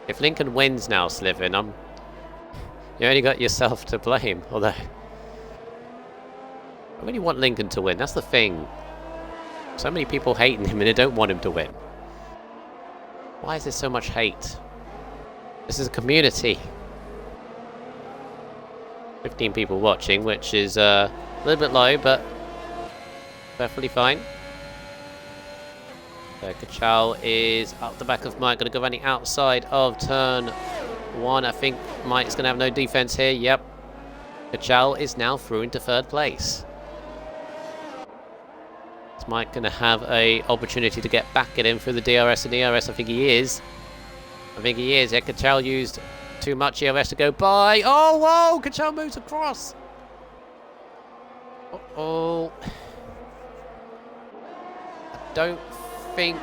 If Lincoln wins now, Slytherin, you only got yourself to blame. Although, I really want Lincoln to win. That's the thing. So many people hating him and they don't want him to win. Why is there so much hate? This is a community. 15 people watching, which is a little bit low, but perfectly fine. So Kachao is up the back of Mike, going to go around the outside of turn RSF1. I think Mike's going to have no defense here. Yep. Kachao is now through into third place. Is Mike going to have a opportunity to get back at him through the DRS and ERS? I think he is. Yeah, Kachao used too much ERS to go by. Oh, whoa! Kachao moves across. Uh-oh. I don't think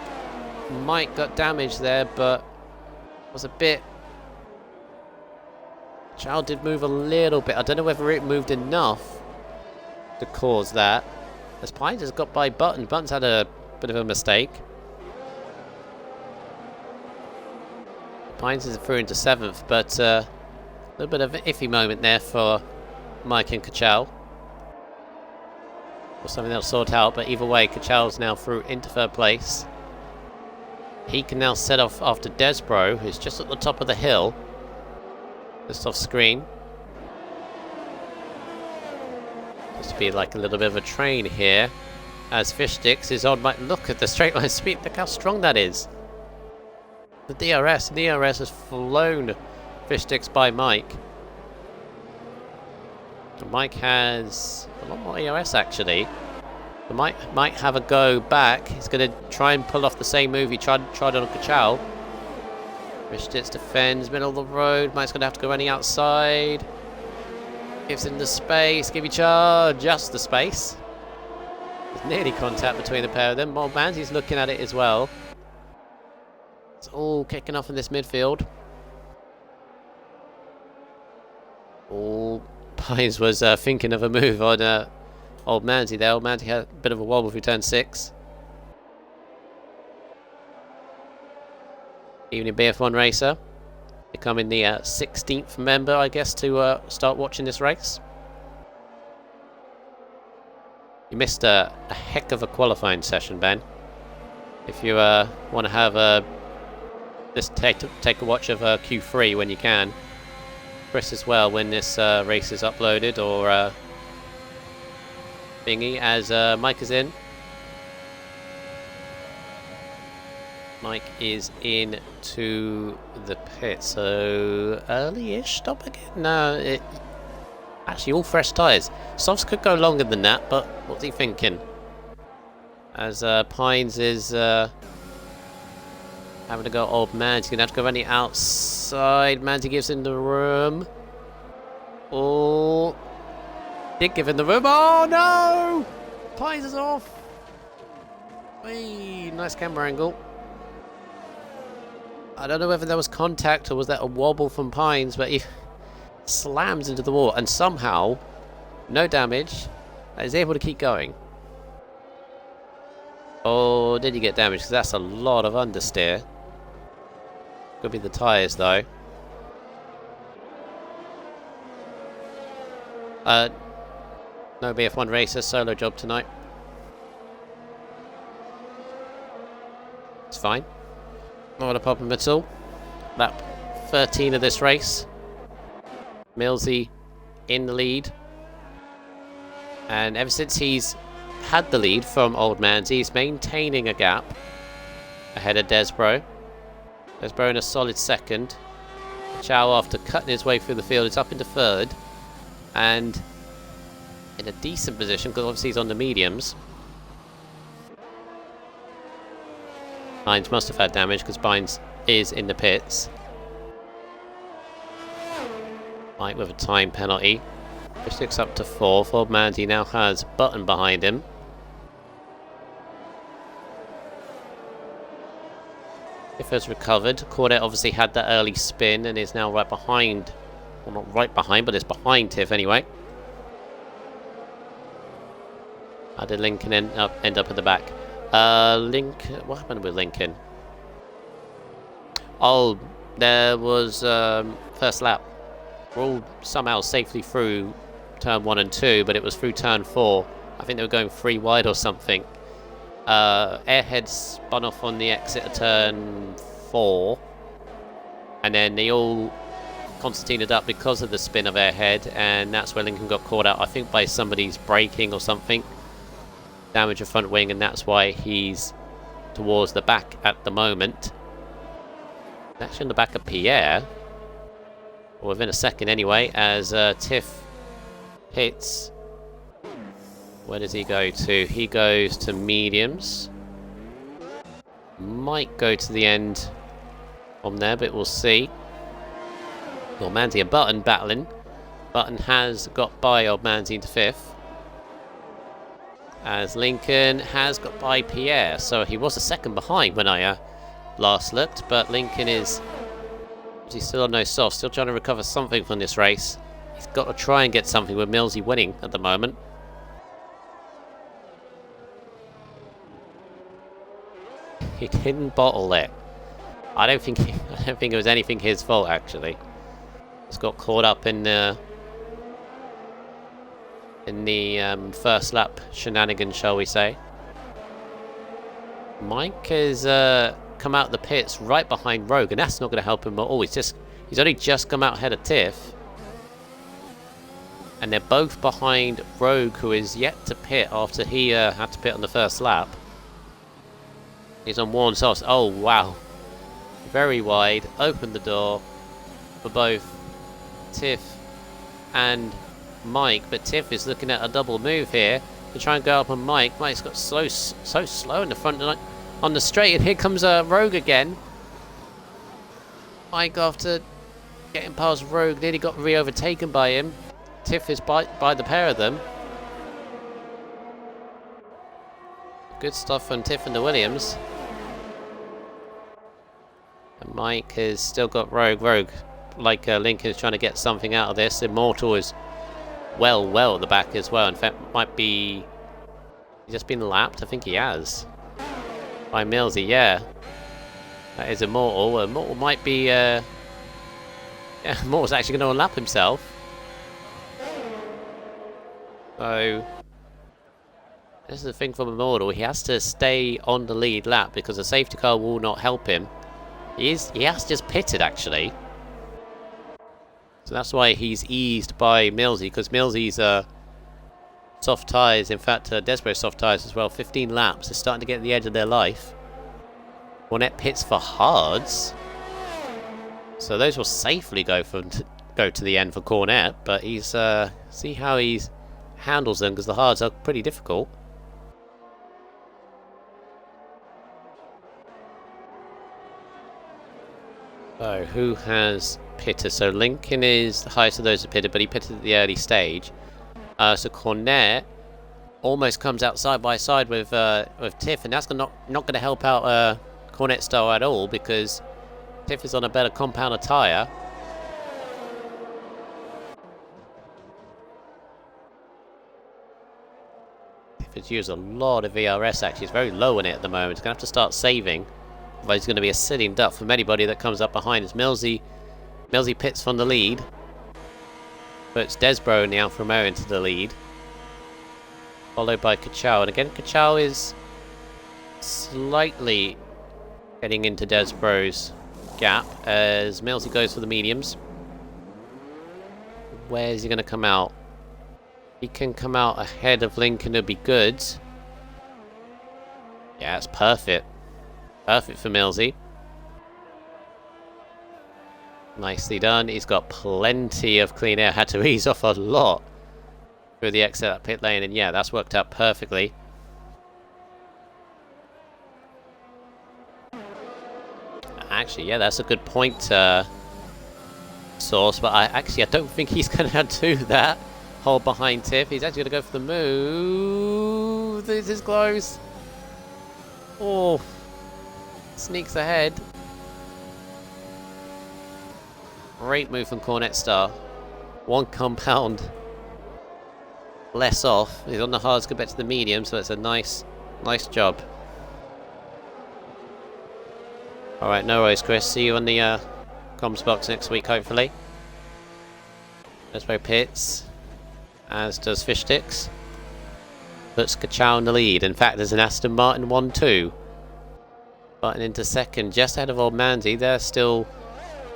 Mike got damaged there, but it was a bit... Kachao did move a little bit. I don't know whether it moved enough to cause that. As Pines has got by Button. Button's had a bit of a mistake. Pines is through into 7th, but a little bit of an iffy moment there for Mike and Kachao. Or something they'll sort out, but either way, Kachao's now through into 3rd place. He can now set off after Desbro, who's just at the top of the hill. Just off screen. Just to be like a little bit of a train here. As Fish Sticks is on Mike. Look at the straight line speed, look how strong that is. The DRS has flown Fish Sticks by Mike. Mike has a lot more ERS actually. But Mike might have a go back. He's going to try and pull off the same move he tried on Kachao. Fish Sticks defends, middle of the road. Mike's going to have to go running outside. Gives him the space. Give each other just the space. There's nearly contact between the pair of them. Old Manzy's looking at it as well. It's all kicking off in this midfield. All Pines was thinking of a move on Old Manzy there. Old Manzy had a bit of a wobble through turn 6. Evening BF1 racer. Becoming the 16th member, I guess, to start watching this race. You missed a heck of a qualifying session, Ben. If you want to have just take a watch of Q3 when you can. Chris as well when this race is uploaded, or thingy, as Mike is in. Mike is in to the pit, so early-ish stop again? No, actually all fresh tyres. Softs could go longer than that, but what's he thinking? As Pines is having to go Old man. He's going to have to go running outside. Manzi gives him the room. Oh, did give him the room. Oh no! Pines is off. Whee, nice camera angle. I don't know whether there was contact or was that a wobble from Pines, but he slams into the wall and somehow, no damage, is able to keep going. Oh, did he get damaged? Because that's a lot of understeer. Could be the tyres though. No BF1 racer, solo job tonight. It's fine. Not a problem at all. Lap 13 of this race. Millsy in the lead. And ever since he's had the lead from Old Man's, he's maintaining a gap ahead of Desbro. Desbro in a solid second. Chow, after cutting his way through the field, is up into third. And in a decent position, because obviously he's on the mediums. Bynes must have had damage because Bynes is in the pits. Mike with a time penalty. Fish Sticks up to 4th. Old Mandy now has Button behind him. If has recovered. Cordet obviously had that early spin and is now right behind. Well, not right behind, but it's behind Tiff anyway. How did Lincoln end up at the back? What happened with Lincoln? Oh, there was first lap. We're all somehow safely through turn 1 and 2, but it was through turn 4. I think they were going 3 wide or something. Airhead spun off on the exit of turn 4, and then they all concertinaed up because of the spin of Airhead, and that's where Lincoln got caught out, I think, by somebody's braking or something. Damage of front wing, and that's why he's towards the back at the moment. Actually on the back of Pierre. Or within a second anyway, as Tiff hits. Where does he go to? He goes to mediums. Might go to the end from there, but we'll see. Old Manzi and Button battling. Button has got by Old Manzi into 5th. As Lincoln has got by Pierre. So he was a second behind when I last looked, but Lincoln is still on no soft, still trying to recover something from this race. He's got to try and get something with Millsy winning at the moment. He didn't bottle it. I don't think it was anything his fault actually. He's got caught up in the first lap shenanigans, shall we say. Mike has come out the pits right behind Rogue, and that's not going to help him at all. He's only just come out ahead of Tiff, and they're both behind Rogue, who is yet to pit after he had to pit on the first lap. He's on warm softs. Oh wow, very wide. Opened the door for both Tiff and Mike, but Tiff is looking at a double move here to try and go up on Mike. Mike's got so slow in the front on the straight, and here comes Rogue again. Mike, after getting past Rogue, nearly got re-overtaken by him. Tiff is by the pair of them. Good stuff from Tiff and the Williams. And Mike has still got Rogue. Rogue, like Lincoln, is trying to get something out of this. Immortal is well at the back as well. In fact, might be... He's just been lapped? I think he has. By Millsy, yeah. That is Immortal. Immortal might be... Yeah, Immortal's actually going to unlap himself. So... This is the thing from Immortal. He has to stay on the lead lap because the safety car will not help him. He has just pitted, actually. So that's why he's eased by Millsy, because Millsy's soft tyres, in fact Desborough's soft tyres as well, 15 laps, they're starting to get the edge of their life. Cornet pits for hards. So those will safely go to the end for Cornet, but he's see how he handles them, because the hards are pretty difficult. So who has pitted? So Lincoln is the highest of those that pitted, but he pitted at the early stage. So Cornet almost comes out side by side with Tiff, and that's not going to help out Cornet style at all, because Tiff is on a better compounder tyre. Tiff has used a lot of VRS actually. It's very low in it at the moment. He's going to have to start saving. Otherwise, he's going to be a sitting duck from anybody that comes up behind us. Millsy pits from the lead. Puts Desborough and the Alfa Romeo into the lead. Followed by Kachao. And again, Kachao is slightly getting into Desborough's gap as Millsy goes for the mediums. Where is he going to come out? He can come out ahead of Lincoln, it'll be good. Yeah, it's perfect. Perfect for Millsy. Nicely done. He's got plenty of clean air. Had to ease off a lot through the exit at pit lane, and yeah, that's worked out perfectly. Actually, yeah, that's a good point, Source, but I don't think he's going to do that. Hold behind Tiff. He's actually going to go for the move. This is close. Oh. Sneaks ahead. Great move from Cornet Star. One compound less off. He's on the hards compared to the medium, so it's a nice job. Alright, no worries, Chris. See you on the comms box next week, hopefully. Desborough pits, as does Fish Sticks. Puts Kachao in the lead. In fact, there's an Aston Martin 1-2. Button into second, just ahead of Old Manzi. There's still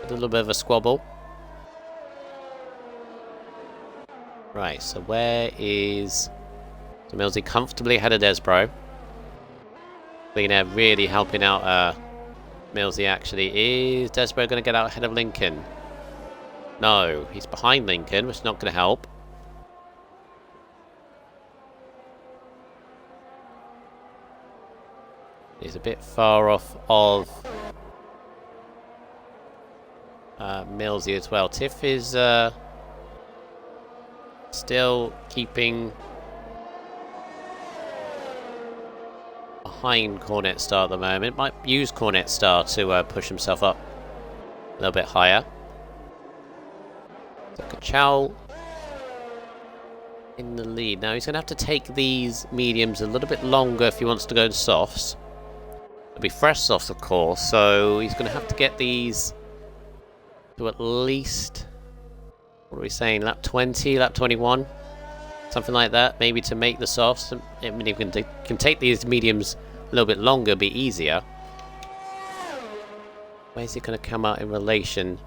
a little bit of a squabble. Right, so where is... So Millsy comfortably ahead of Desborough. Clean air really helping out Millsy, actually. Is Desborough going to get out ahead of Lincoln? No, he's behind Lincoln, which is not going to help. He's a bit far off of Millsy as well. Tiff is still keeping behind Cornet Star at the moment. Might use Cornet Star to push himself up a little bit higher. So Kachao in the lead. Now he's going to have to take these mediums a little bit longer if he wants to go to softs. It'll be fresh softs, of course, so he's going to have to get these to at least, what are we saying, lap 20, lap 21? Something like that, maybe to make the softs. I mean, you can take these mediums a little bit longer, be easier. Where's he going to come out in relation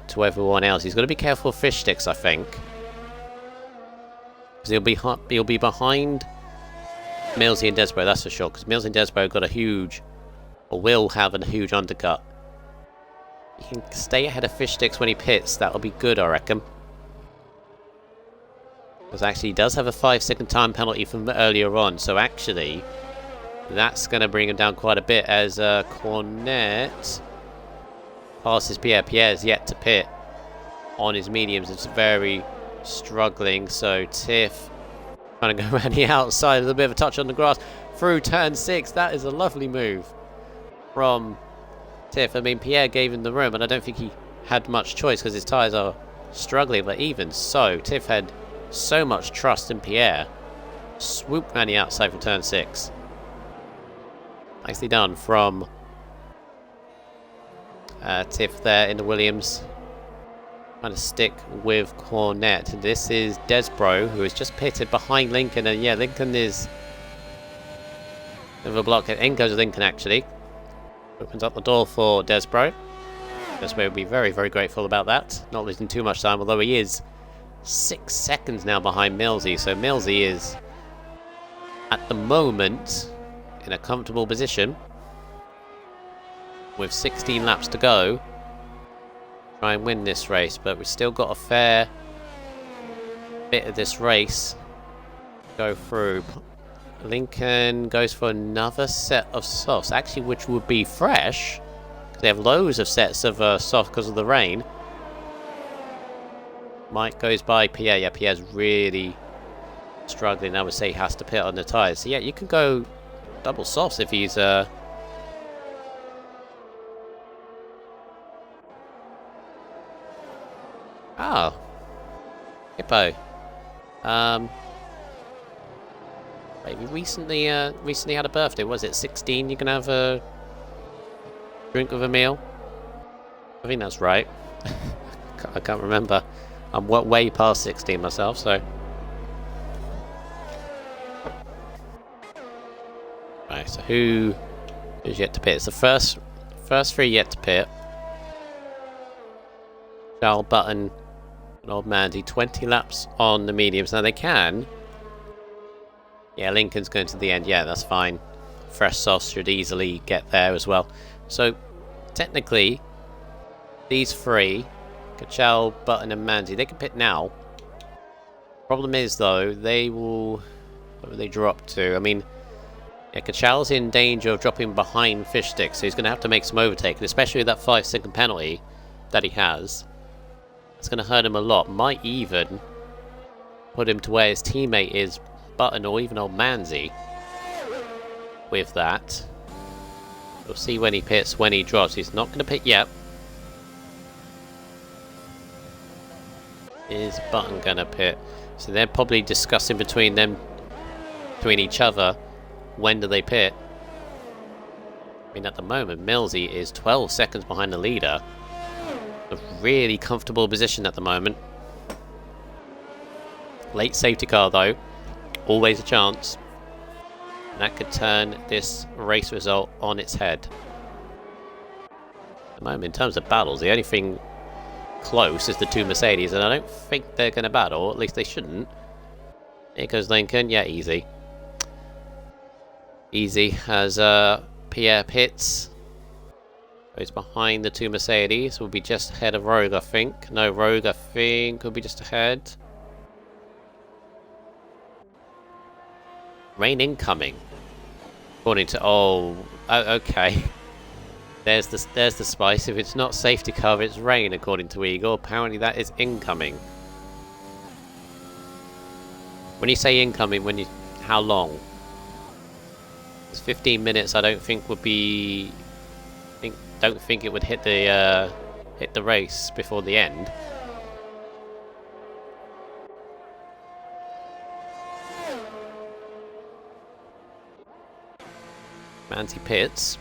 to everyone else? He's got to be careful of fish sticks, I think. Because he'll be behind Millsy and Desborough, that's for sure. Because Millsy and Desborough got a huge, or will have a huge undercut. He can stay ahead of fish sticks when he pits. That'll be good, I reckon. Because actually he does have a 5-second time penalty from earlier on. So actually, that's going to bring him down quite a bit as Cornet passes Pierre. Pierre's yet to pit on his mediums. It's very struggling. So Tiff trying to go around the outside with a bit of a touch on the grass through turn 6. That is a lovely move from Tiff. I mean, Pierre gave him the room, and I don't think he had much choice because his tyres are struggling. But even so, Tiff had so much trust in Pierre. Swoop around the outside for turn 6. Nicely done from Tiff there in the Williams. Trying to stick with Cornet. And this is Desborough, who has just pitted behind Lincoln. And yeah, Lincoln is over a block. In goes Lincoln, actually. Opens up the door for Desborough. Desborough will be very, very grateful about that. Not losing too much time, although he is 6 seconds now behind Millsy. So Millsy is, at the moment, in a comfortable position. With 16 laps to go. Try and win this race, but we've still got a fair bit of this race to go through. Lincoln goes for another set of softs, actually, which would be fresh, because they have loads of sets of soft because of the rain. Mike goes by Pierre. Yeah, Pierre's really struggling. I would say he has to pit on the tyres. So yeah, you can go double softs if he's Ah, Hippo. Wait, we recently had a birthday. Was it 16? You can have a drink with a meal. I think that's right. I can't remember. I'm way past 16 myself, so. Right. So who's yet to pit? It's the first 3 yet to pit. Charles Button. Old Mandy, 20 laps on the mediums. Now they can. Yeah, Lincoln's going to the end. Yeah, that's fine. Fresh softs should easily get there as well. So, technically, these 3, Kachao, Button, and Mandy, they can pit now. Problem is, though, they will. What will they drop to? I mean, yeah, Kachao's in danger of dropping behind Fish Stick, so he's going to have to make some overtaking, especially with that 5-second penalty that he has. It's going to hurt him a lot. Might even put him to where his teammate is, Button, or even old Manzi. With that, we'll see when he pits, when he drops. He's not going to pit yet. Is Button going to pit? So they're probably discussing between each other, when do they pit? I mean, at the moment, Millsy is 12 seconds behind the leader. A really comfortable position at the moment. Late safety car though, always a chance. And that could turn this race result on its head. At the moment, in terms of battles, the only thing close is the 2 Mercedes, and I don't think they're going to battle, or at least they shouldn't. Here goes Lincoln, yeah, easy. Easy as Pierre pits. He's behind the two Mercedes. Will be just ahead of Rogue, I think. No, Rogue, I think, will be just ahead. Rain incoming. According to... Oh, okay. There's the spice. If it's not safety car, it's rain, according to Eagle. Apparently that is incoming. When you say incoming, how long? It's 15 minutes. I don't think would be... Don't think it would hit the race before the end. Manti pits.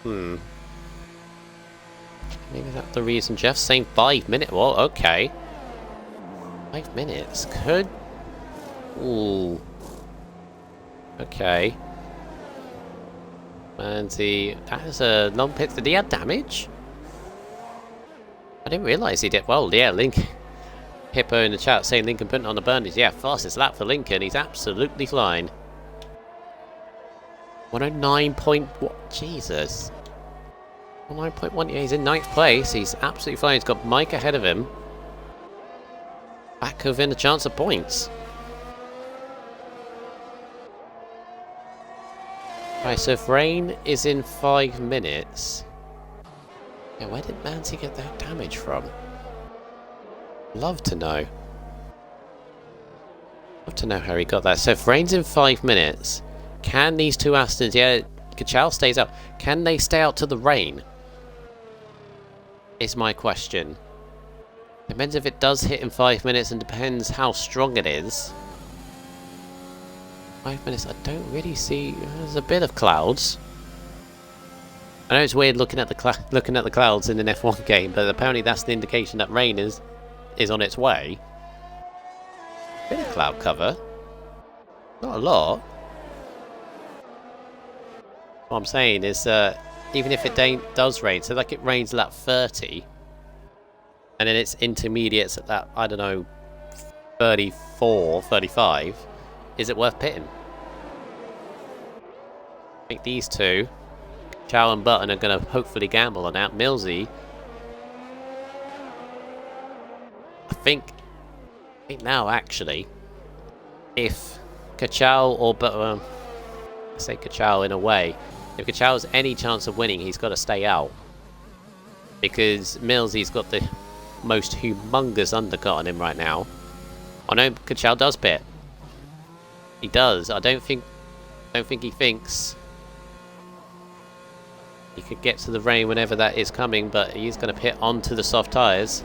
Maybe that's the reason Jeff's saying 5 minutes. Well, okay. 5 minutes could. Ooh. Okay. Manti, that is a long pit. Did he have damage? I didn't realise he did. Well, yeah, Link. Hippo in the chat saying Lincoln putting on the burners. Yeah, fastest lap for Lincoln. He's absolutely flying. 109 point... What? Jesus. 109.1. Yeah, he's in 9th place. He's absolutely flying. He's got Mike ahead of him. Back within a chance of points. Right, so if rain is in 5 minutes... Yeah, where did Manti get that damage from? Love to know. Love to know how he got that. So if rain's in 5 minutes, can these two Astons... Yeah, Kachao stays out. Can they stay out to the rain? Is my question. Depends if it does hit in 5 minutes and depends how strong it is. 5 minutes, I don't really see... There's a bit of clouds. I know it's weird looking at the clouds in an F1 game, but apparently that's the indication that rain is on its way. Bit of cloud cover. Not a lot. What I'm saying is, even if it does rain, so like it rains lap 30, and then it's intermediates at that, I don't know, 34, 35, is it worth pitting? I think these two, Chow and Button, are going to hopefully gamble on that. Millsy, I think now actually, if Kachao or Button, I say Kachao in a way, if Kachao has any chance of winning, he's got to stay out. Because Millsy's got the most humongous undercut on him right now. I know Kachao does pit. He does. I don't think he thinks he could get to the rain whenever that is coming, but he's going to pit onto the soft tyres.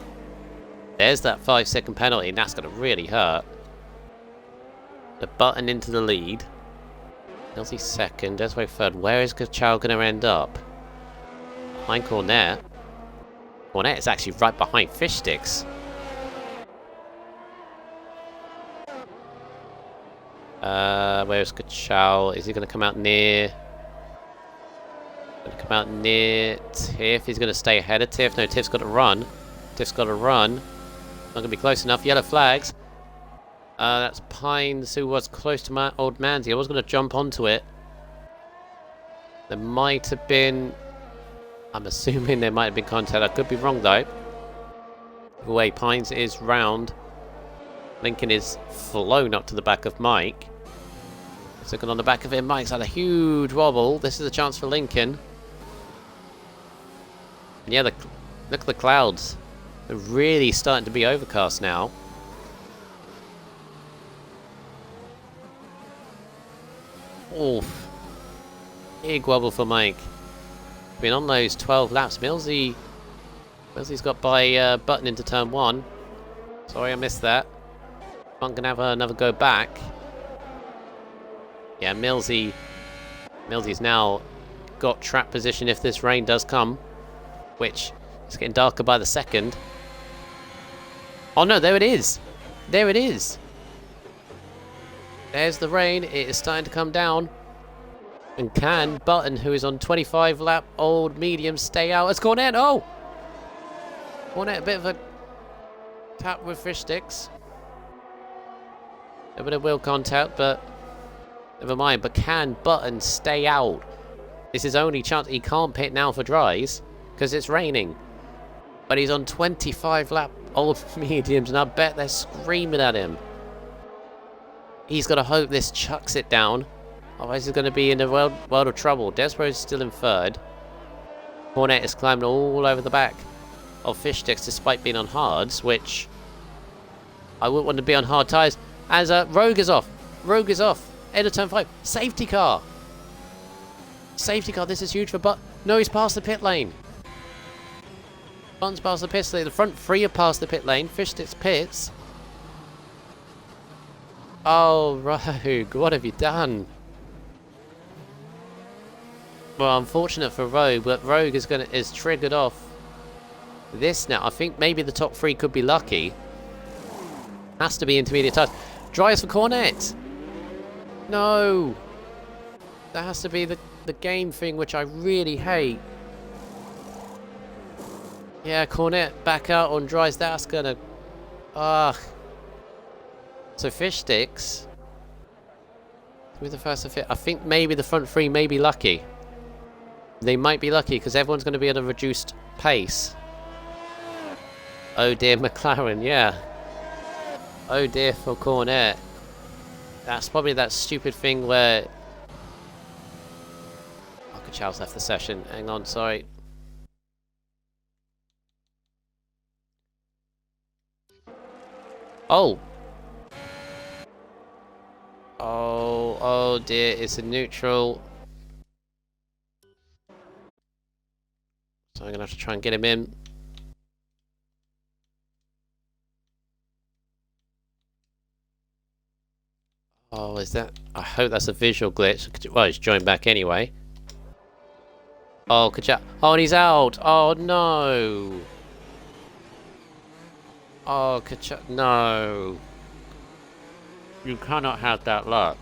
There's that 5-second penalty, and that's going to really hurt. The Button into the lead. Millsy second, Desway third. Where is Kachao going to end up? Behind Cornet. Cornet is actually right behind Fish Sticks. Where's Kachao? Is he going to come out near? Going to come out near Tiff. He's going to stay ahead of Tiff. No, Tiff's got to run. Tiff's got to run. Not going to be close enough. Yellow flags. That's Pines, who was close to my old Manti. I was going to jump onto it. There might have been... I'm assuming there might have been contact. I could be wrong, though. The way Pines is round. Lincoln is flown up to the back of Mike. He's looking on the back of him. Mike's had a huge wobble. This is a chance for Lincoln. Yeah, look at the clouds. They're really starting to be overcast now. Oof. Big wobble for Mike. Been on those 12 laps. Millsy's got by Button into turn 1. Sorry I missed that. I'm gonna have another go back. Yeah, Millsy's now got track position if this rain does come, which is getting darker by the second. Oh no, there it is. There it is. There's the rain. It is starting to come down. And can Button, who is on 25 lap old medium, stay out? It's Cornet. Oh! Cornet, a bit of a tap with Fish Sticks. A bit of wheel contact, but never mind. But can Button stay out? This is only chance. He can't pit now for dries because it's raining. But he's on 25 lap old mediums, and I bet they're screaming at him. He's got to hope this chucks it down. Otherwise he's going to be in a world of trouble. Desboro's still in third. Cornet is climbing all over the back of Fish Sticks despite being on hards, which I wouldn't want to be on hard tyres. As Rogue is off. Rogue is off. End of turn 5. Safety car. Safety car. This is huge for But. No, he's past the pit lane. Button's past the pit lane. The front three are past the pit lane. Fish Sticks pits. Oh, Rogue. What have you done? Well, unfortunate for Rogue, but Rogue is triggered off this now. I think maybe the top three could be lucky. Has to be intermediate tires. Dries for Cornet. No. That has to be the game thing, which I really hate. Yeah, Cornet back out on dries. That's gonna... So Fish Sticks with the first fit. I think maybe the front three may be lucky. They might be lucky because everyone's going to be at a reduced pace. Oh dear, McLaren, yeah. Oh dear for Cornet. That's probably that stupid thing where... Oh, Kachao's left the session. Hang on, sorry. Oh! Oh dear, it's a neutral. So I'm going to have to try and get him in. Oh, is that... I hope that's a visual glitch. Well, he's joined back anyway. Oh, Kachao. Oh, and he's out. Oh, no. Oh, Kachao. No. You cannot have that luck.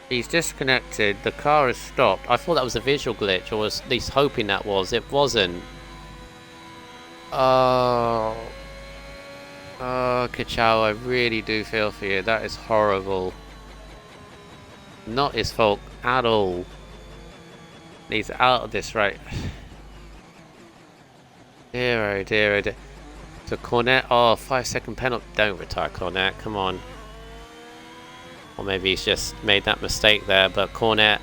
He's disconnected. The car has stopped. I thought that was a visual glitch, or was at least hoping that was. It wasn't. Oh. Oh, Kachao, I really do feel for you. That is horrible. Not his fault at all. He's out of this right. Dear, oh dear, oh dear. So Cornet, oh, 5-second penalty. Don't retire Cornet, come on. Or maybe he's just made that mistake there, but Cornet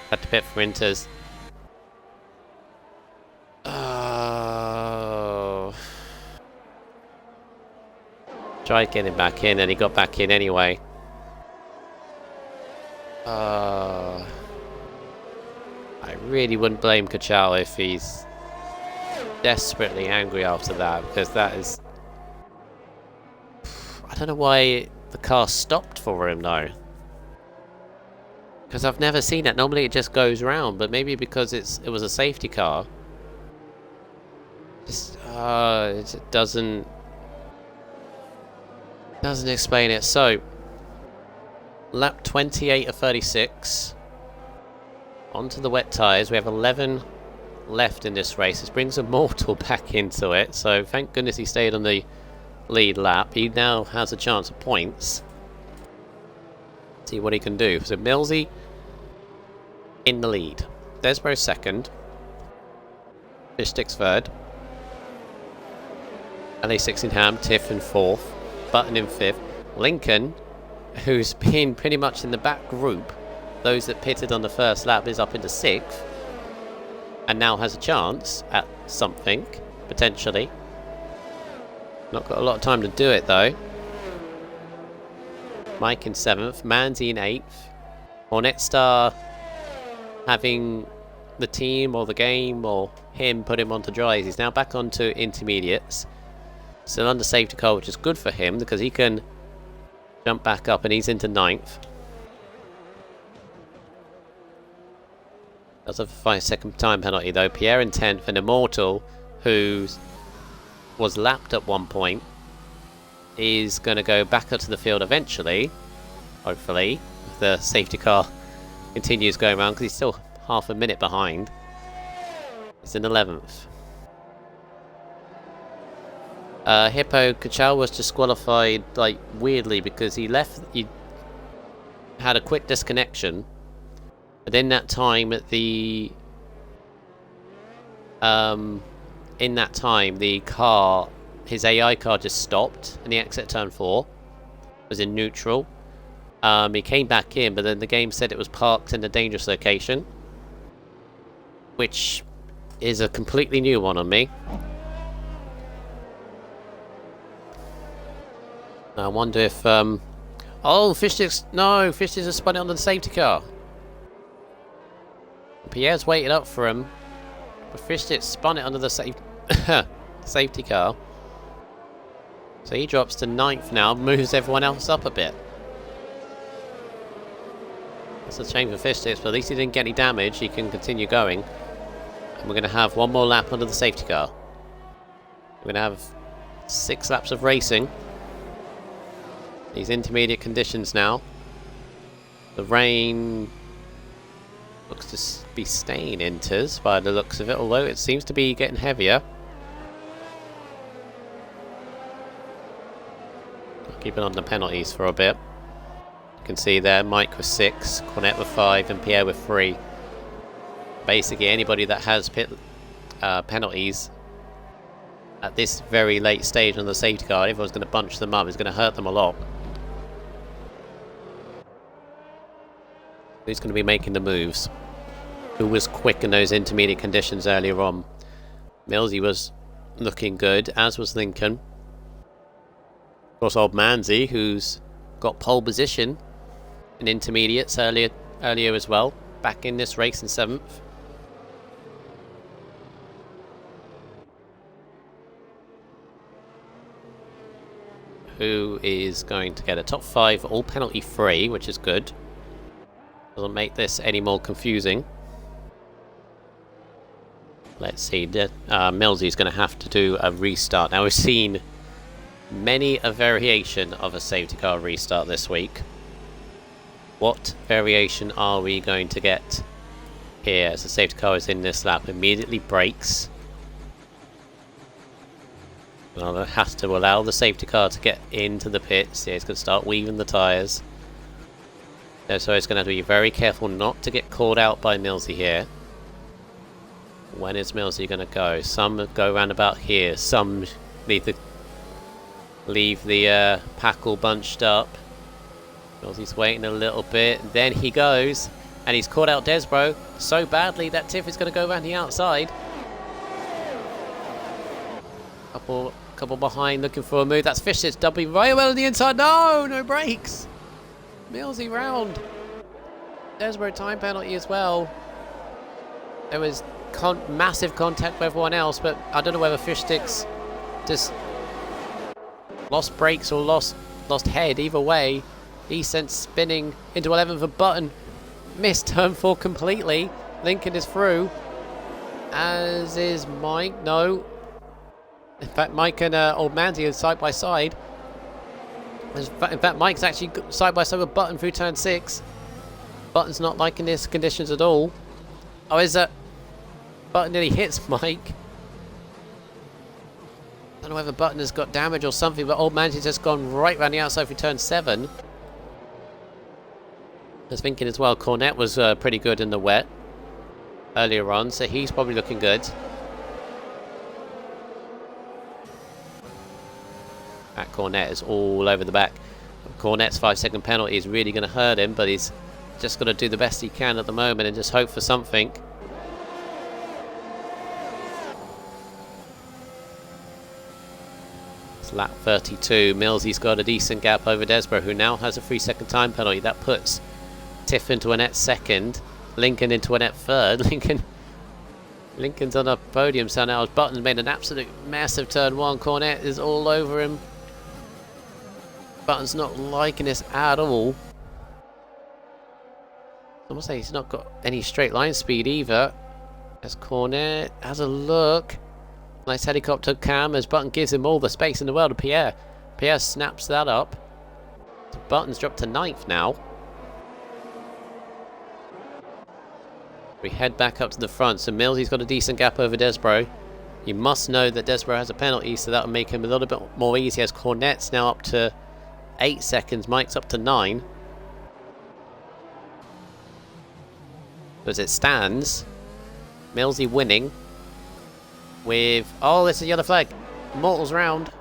had to pit for Inters. Oh. Tried getting back in and he got back in anyway. I really wouldn't blame Kachao if he's desperately angry after that, because that is... I don't know why the car stopped for him though, because I've never seen it. Normally it just goes round, but maybe because it was a safety car. Just it doesn't explain it. So lap 28 of 36 onto the wet tyres. We have 11 left in this race. This brings Immortal back into it, so thank goodness he stayed on the lead lap. He now has a chance of points. See what he can do. So Millsy in the lead. Desborough second. Fish Sticks third. LA16 Tiff in fourth. Button in fifth. Lincoln, who's been pretty much in the back group, those that pitted on the first lap, is up into sixth. And now has a chance at something, potentially. Not got a lot of time to do it though. Mike in 7th, Manzi in 8th. Hornet Star having the team or the game or him put him onto dries. He's now back onto intermediates. Still under safety car, which is good for him because he can jump back up, and he's into 9th. That's a 5-second time penalty though. Pierre in 10th, and Immortal, who was lapped at one point, is going to go back up to the field eventually, hopefully, if the safety car continues going around, because he's still half a minute behind. He's in 11th. Hippo Kachao was disqualified, like, weirdly, because he had a quick disconnection But in that time, the car, his AI car just stopped, and the exit turn 4 was in neutral. He came back in, but then the game said it was parked in a dangerous location, which is a completely new one on me. I wonder if, oh, Fishsticks, no, Fishsticks has spun it onto the safety car. Pierre's waited up for him, but Fishsticks spun it under the safety car. So he drops to 9th now, moves everyone else up a bit. That's a shame for Fishsticks, but at least he didn't get any damage. He can continue going. And we're going to have one more lap under the safety car. We're going to have 6 laps of racing. These intermediate conditions now. The rain looks to be staying inters by the looks of it, although it seems to be getting heavier. I'll keep it on the penalties for a bit. You can see there, Mike with 6, Cornette with 5, and Pierre with 3. Basically, anybody that has penalties at this very late stage on the safety car, everyone's going to bunch them up. It's going to hurt them a lot. Who's going to be making the moves? Who was quick in those intermediate conditions earlier on? Millsy was looking good, as was Lincoln. Of course, old Manzi, who's got pole position in intermediates earlier as well, back in this race in 7th. Who is going to get a top 5 all penalty free, which is good. Doesn't make this any more confusing. Let's see, Millsy's going to have to do a restart. Now, we've seen many a variation of a safety car restart this week. What variation are we going to get here as the safety car is in this lap? Immediately brakes. Well, it has to allow the safety car to get into the pits. Yeah, it's going to start weaving the tyres. So it's going to have to be very careful not to get called out by Millsy here. When is Millsy going to go? Some go round about here. Some leave the pack all bunched up. Millsy's waiting a little bit. Then he goes, and he's caught out Desbro so badly that Tiff is going to go around the outside. Couple behind, looking for a move. That's Fish's doubling right well on the inside. No brakes. Millsy round. Desbro time penalty as well. There was massive contact with everyone else, but I don't know whether Fishsticks just lost brakes or lost head. Either way, he sent spinning into 11th for Button. Missed turn 4 completely. Lincoln is through, as is Mike. No. In fact, Mike and old Manzi are side by side. In fact, Mike's actually side by side with Button through turn 6. Button's not liking these conditions at all. Oh, is that Button nearly hits Mike? I don't know whether Button has got damage or something, but old Manzi's just gone right round the outside through turn 7. I was thinking as well, Cornette was pretty good in the wet earlier on, so he's probably looking good. That Cornette is all over the back. Cornette's 5-second penalty is really going to hurt him, but he's just got to do the best he can at the moment and just hope for something. It's lap 32. Millsy's got a decent gap over Desbro, who now has a 3-second time penalty. That puts Tiff into Annette second, Lincoln into Annette third. Lincoln's on a podium, so now Button's made an absolute mess of turn 1. Cornette is all over him. Button's not liking this at all. I must say he's not got any straight line speed either. As Cornette has a look. Nice helicopter cam as Button gives him all the space in the world to Pierre. Pierre snaps that up. So Button's dropped to 9th now. We head back up to the front. So Millsy's got a decent gap over Desbro. You must know that Desbro has a penalty, so that'll make him a little bit more easy, as Cornette's now up to 8 seconds. Mike's up to 9. As it stands, Millsy winning with... Oh, it's a yellow flag. Immortal's round.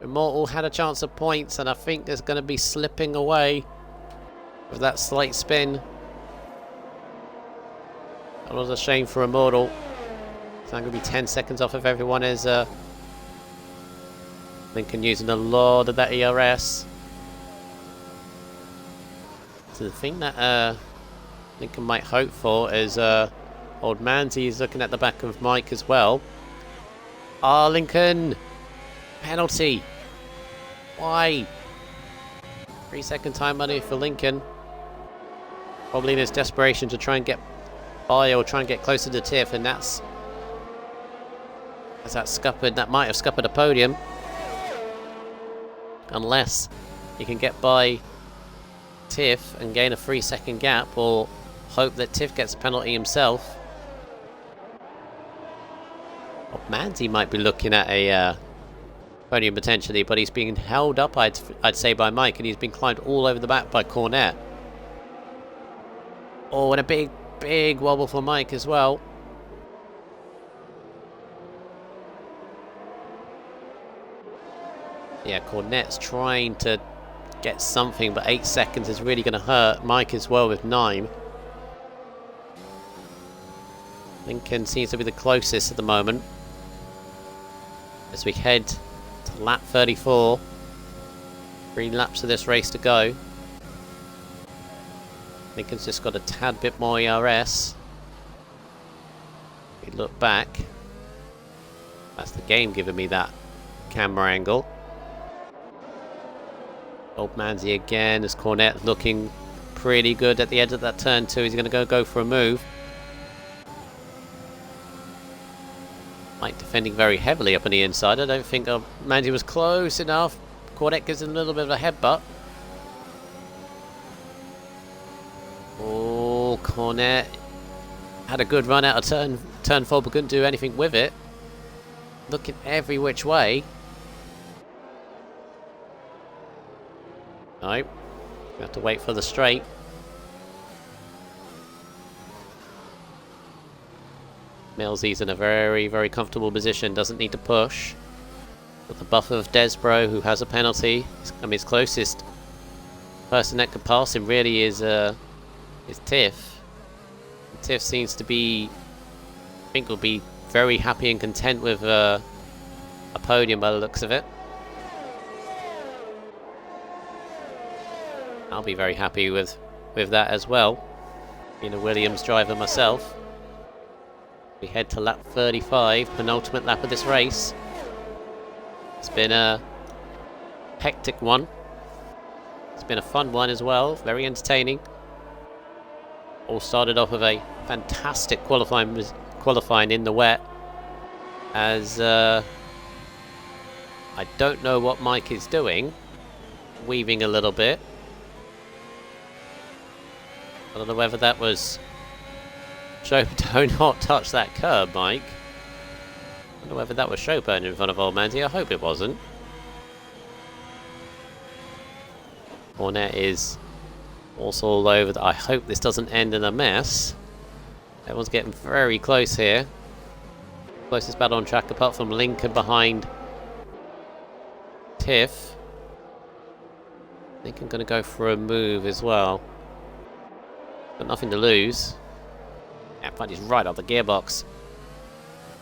Immortal had a chance of points, and I think there's going to be slipping away with that slight spin. That was a shame for Immortal. So I'm going to be 10 seconds off of everyone as Lincoln using a lot of that ERS. So the thing that Lincoln might hope for is old Manzi is looking at the back of Mike as well. Ah, Lincoln! Penalty! Why? 3-second time money for Lincoln. Probably in his desperation to try and get by or try and get closer to Tiff, and that's scuppered. That might have scuppered a podium. Unless he can get by Tiff and gain a 3-second gap, or hope that Tiff gets a penalty himself. Well, Manzi might be looking at a podium potentially, but he's being held up, I'd say, by Mike, and he's been climbed all over the back by Cornet. Oh, and a big wobble for Mike as well. Yeah, Cornet's trying to get something, but 8 seconds is really going to hurt Mike as well with 9. Lincoln seems to be the closest at the moment. As we head to lap 34. 3 laps of this race to go. Lincoln's just got a tad bit more ERS. We look back. That's the game giving me that camera angle. Old Manzi again as Cornet looking pretty good at the end of that turn too. He's going to go for a move. Mike defending very heavily up on the inside. I don't think Manzi was close enough. Cornet gives him a little bit of a headbutt. Oh, Cornet had a good run out of turn 4, but couldn't do anything with it. Looking every which way. No, we have to wait for the straight. Millsy's in a very comfortable position, doesn't need to push. Got the buffer of Desbro, who has a penalty. I mean, his closest person that could pass him really is Tiff. Tiff seems to be, I think, will be very happy and content with a podium by the looks of it. I'll be very happy with that as well, being a Williams driver myself. We head to lap 35, penultimate lap of this race. It's been a hectic one. It's been a fun one as well, very entertaining. All started off with a fantastic qualifying in the wet, as I don't know what Mike is doing, weaving a little bit. I don't know whether that was show don't not touch that curb, Mike. I don't know whether that was Chopin in front of old Manzi. I hope it wasn't. Cornet is also all over. I hope this doesn't end in a mess. Everyone's getting very close here. Closest battle on track apart from Lincoln behind Tiff. Lincoln going to go for a move as well. Got nothing to lose. Yeah, but he's right off the gearbox.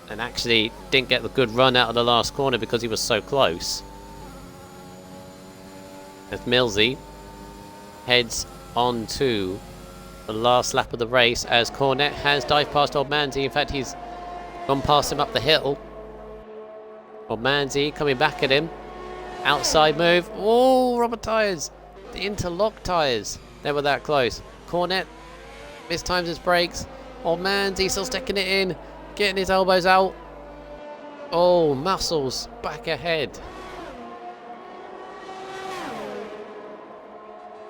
And actually didn't get the good run out of the last corner because he was so close. As Millsy heads on to the last lap of the race, as Cornet has dived past old Manzi. In fact, he's gone past him up the hill. Old Manzi coming back at him. Outside move. Oh, rubber tyres. The interlock tyres. They were that close. Cornet mistimes his brakes. Old Manzi still sticking it in. Getting his elbows out. Oh, muscles back ahead.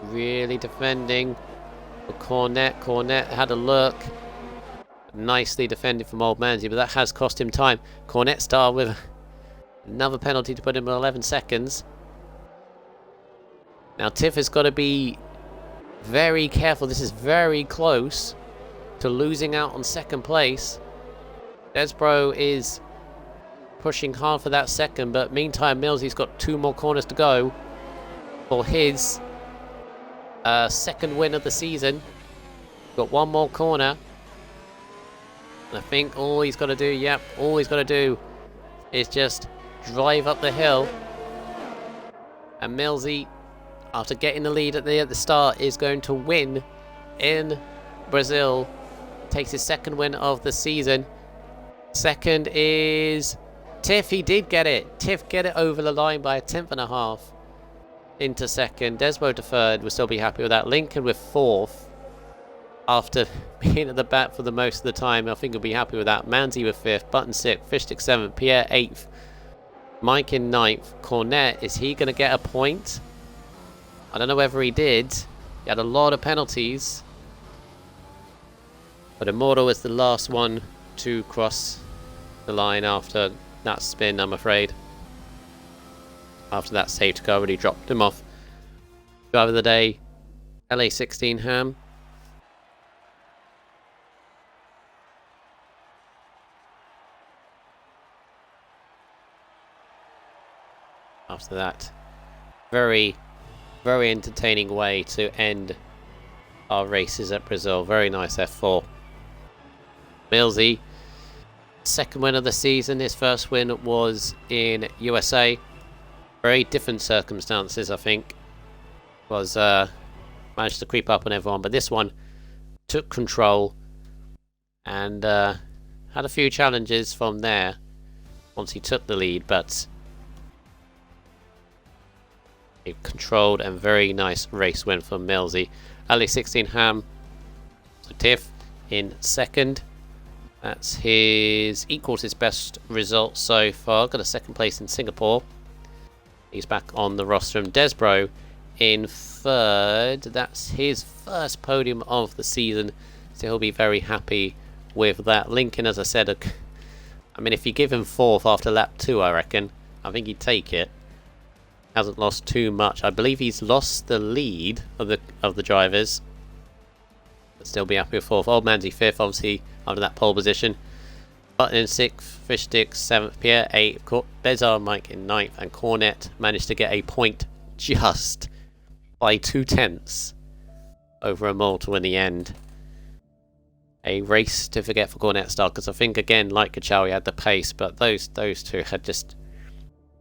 Really defending for Cornet. Cornet had a look. Nicely defended from old Manzi, but that has cost him time. Cornet started with another penalty to put him at 11 seconds. Now Tiff has got to be very careful. This is very close to losing out on second place. Desbro is pushing hard for that second, but meantime, Millsy's got 2 more corners to go for his second win of the season. Got 1 more corner. I think all he's got to do, all he's got to do is just drive up the hill. And Millsy, after getting the lead at the start, is going to win in Brazil. Takes his second win of the season. Second is Tiff. He did get it. Tiff get it over the line by 1/10.5 into second. Desbro to third. We'll still be happy with that. Lincoln with 4th. After being at the back for the most of the time, I think we'll be happy with that. Manzi with 5th. Button 6th. Fishstick 7th. Pierre 8th. Mike in 9th. Cornet, is he going to get a point? I don't know whether he did. He had a lot of penalties. But Immortal was the last one to cross the line after that spin, I'm afraid. After that safety car really dropped him off. Driver of the day, LA16 Ham. After that, very entertaining way to end our races at Brazil. Very nice F4. Millsy, second win of the season. His first win was in USA. Very different circumstances, I think. Was managed to creep up on everyone, but this one took control and had a few challenges from there once he took the lead, but a controlled and very nice race win from Millsy. LA16 Ham, so Tiff in second. That's his equals his best result so far. Got a second place in Singapore. He's back on the roster. And Desbro in third. That's his first podium of the season, so he'll be very happy with that. Lincoln, as I said, I mean, if you give him 4th after lap 2, I reckon, I think he'd take it. Hasn't lost too much. I believe he's lost the lead of the drivers, but still be happy with 4th. Old Manzi 5th, obviously under that pole position. Button in 6th, Fishstick 7th, Pierre 8th, Bezar Mike in 9th, and Cornet managed to get a point just by 2/10 over Immortal in the end. A race to forget for Cornet style, because I think again, like Kachao, he had the pace, but those two had just,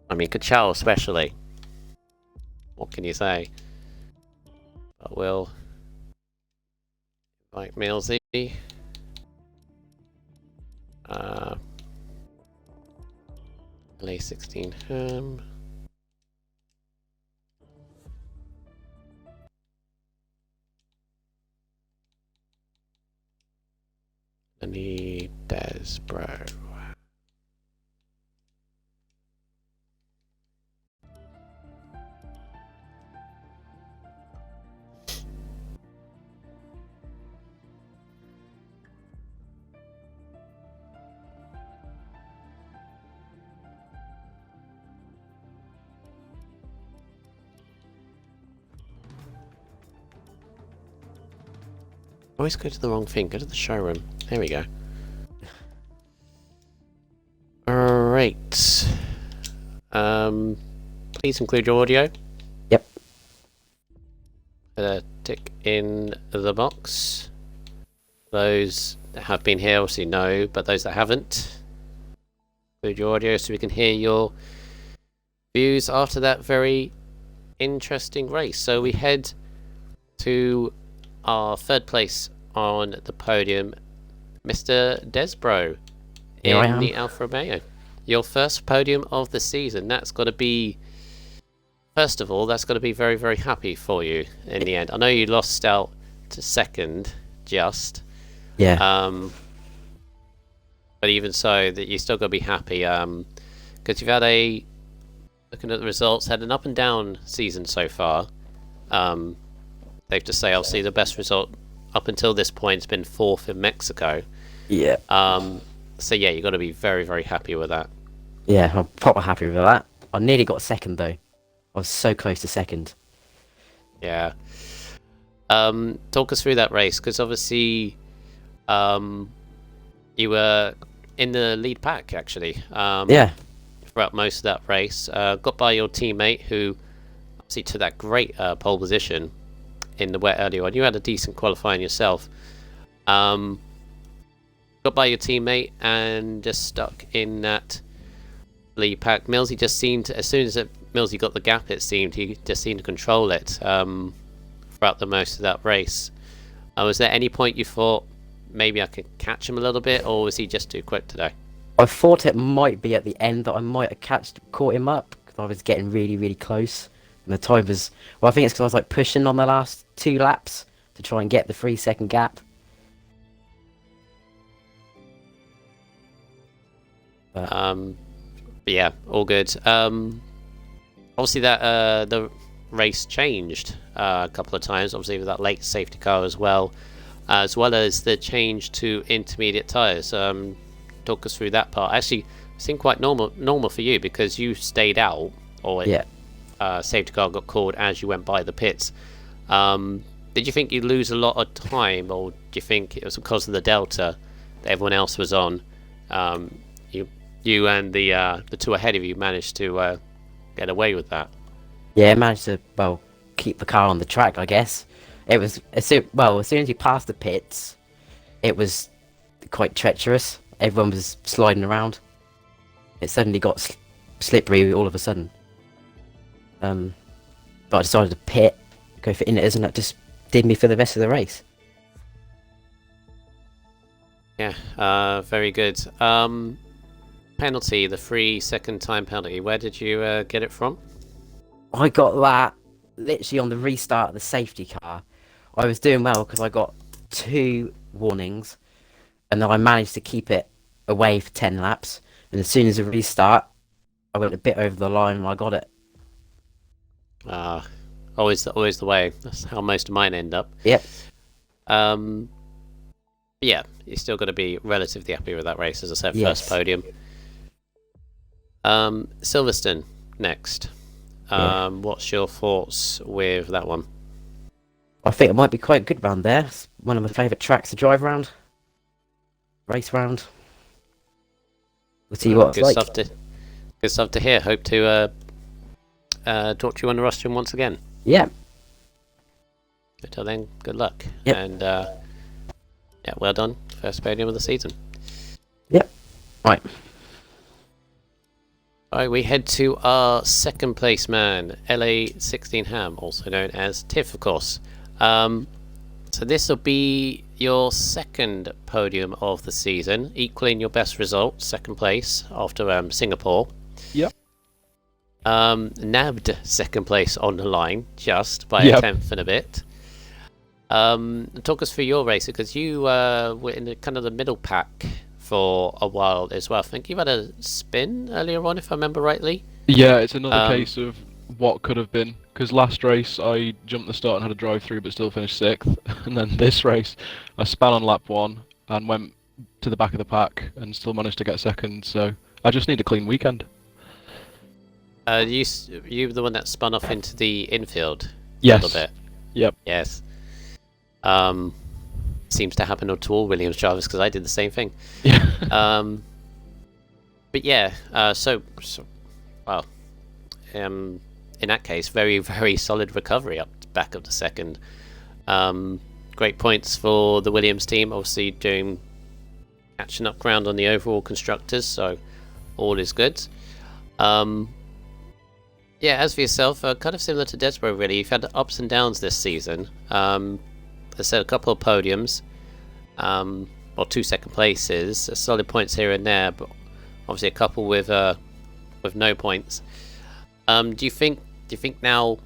I mean, Kachao especially. What can you say? But we'll invite Millsy. LA16 Ham. Any Desbro. Always go to the wrong thing. Go to the showroom. There we go. Alright. Please include your audio. Yep. Tick in the box. Those that have been here obviously know, but those that haven't, include your audio so we can hear your views after that very interesting race. So we head to our third place on the podium, Mr. Desbro in the Alfa Romeo. Your first podium of the season. That's got to be, first of all, that's got to be very, very happy for you in the end. I know you lost out to second, just. Yeah. But even so, that you still got to be happy. Because you've had looking at the results, had an up and down season so far. Safe to say, obviously, the best result up until this point has been 4th in Mexico. Yeah. So yeah, you got to be very, very happy with that. Yeah, I'm proper happy with that. I nearly got second though. I was so close to second. Yeah. Talk us through that race, because obviously you were in the lead pack actually. Yeah. Throughout most of that race, got by your teammate who obviously took that great pole position in the wet earlier on. You had a decent qualifying yourself. Got by your teammate and just stuck in that lead pack. Millsy just seemed, as soon as Millsy got the gap, it seemed he just seemed to control it throughout the most of that race. Was there any point you thought maybe I could catch him a little bit, or was he just too quick today? I thought it might be at the end that I might have caught him up, because I was getting really, really close. And the time was... Well, I think it's because I was like pushing on the last 2 laps to try and get the 3-second gap. But yeah, all good. Obviously that the race changed a couple of times, obviously with that late safety car as well as the change to intermediate tyres. Talk us through that part. Actually, it seemed quite normal for you, because you stayed out, or safety car got called as you went by the pits. Did you think you'd lose a lot of time, or do you think it was because of the delta that everyone else was on? You and the 2 ahead of you managed to get away with that. Yeah, I managed to, well, keep the car on the track, I guess. It was, as soon as you passed the pits, it was quite treacherous. Everyone was sliding around. It suddenly got slippery all of a sudden. But I decided to pit, go for inners, and that just did me for the rest of the race. Yeah, very good. Penalty, the 3-second time penalty. Where did you get it from? I got that literally on the restart of the safety car. I was doing well because I got 2 warnings, and then I managed to keep it away for 10 laps. And as soon as the restart, I went a bit over the line and I got it. Always the way. That's how most of mine end up. Yep. Yeah, you still got to be relatively happy with that race, as I said, yes. First podium. Silverstone next. What's your thoughts with that one? I think it might be quite good round there. It's one of my favourite tracks to drive around. Race round. We'll see what it's like. Good stuff to hear. Hope to talk to you on the rostrum once again. Yeah. Until then, good luck. Yep. And yeah, well done. First podium of the season. Yep. Right. Alright, we head to our second place man, LA16 Ham, also known as Tiff, of course. So this will be your second podium of the season, equaling your best result, second place after Singapore. Yep. Nabbed second place on the line, just by a tenth and a bit. Talk us through your race, because you were in the kind of the middle pack for a while as well. I think you had a spin earlier on, if I remember rightly. Yeah, it's another case of what could have been, because last race I jumped the start and had a drive through but still finished 6th, and then this race I span on lap 1 and went to the back of the pack and still managed to get 2nd, so I just need a clean weekend. You were the one that spun off into the infield yes. a little bit. Yep. Yes. Seems to happen to all Williams drivers, because I did the same thing. Yeah. But yeah, well, in that case, very, very solid recovery up back of the 2nd. Great points for the Williams team, obviously doing catching up ground on the overall constructors, so all is good. Yeah, as for yourself, kind of similar to Desborough, really. You've had ups and downs this season. I said a couple of podiums, or 2 second places, solid points here and there, but obviously a couple with no points. Do you think now,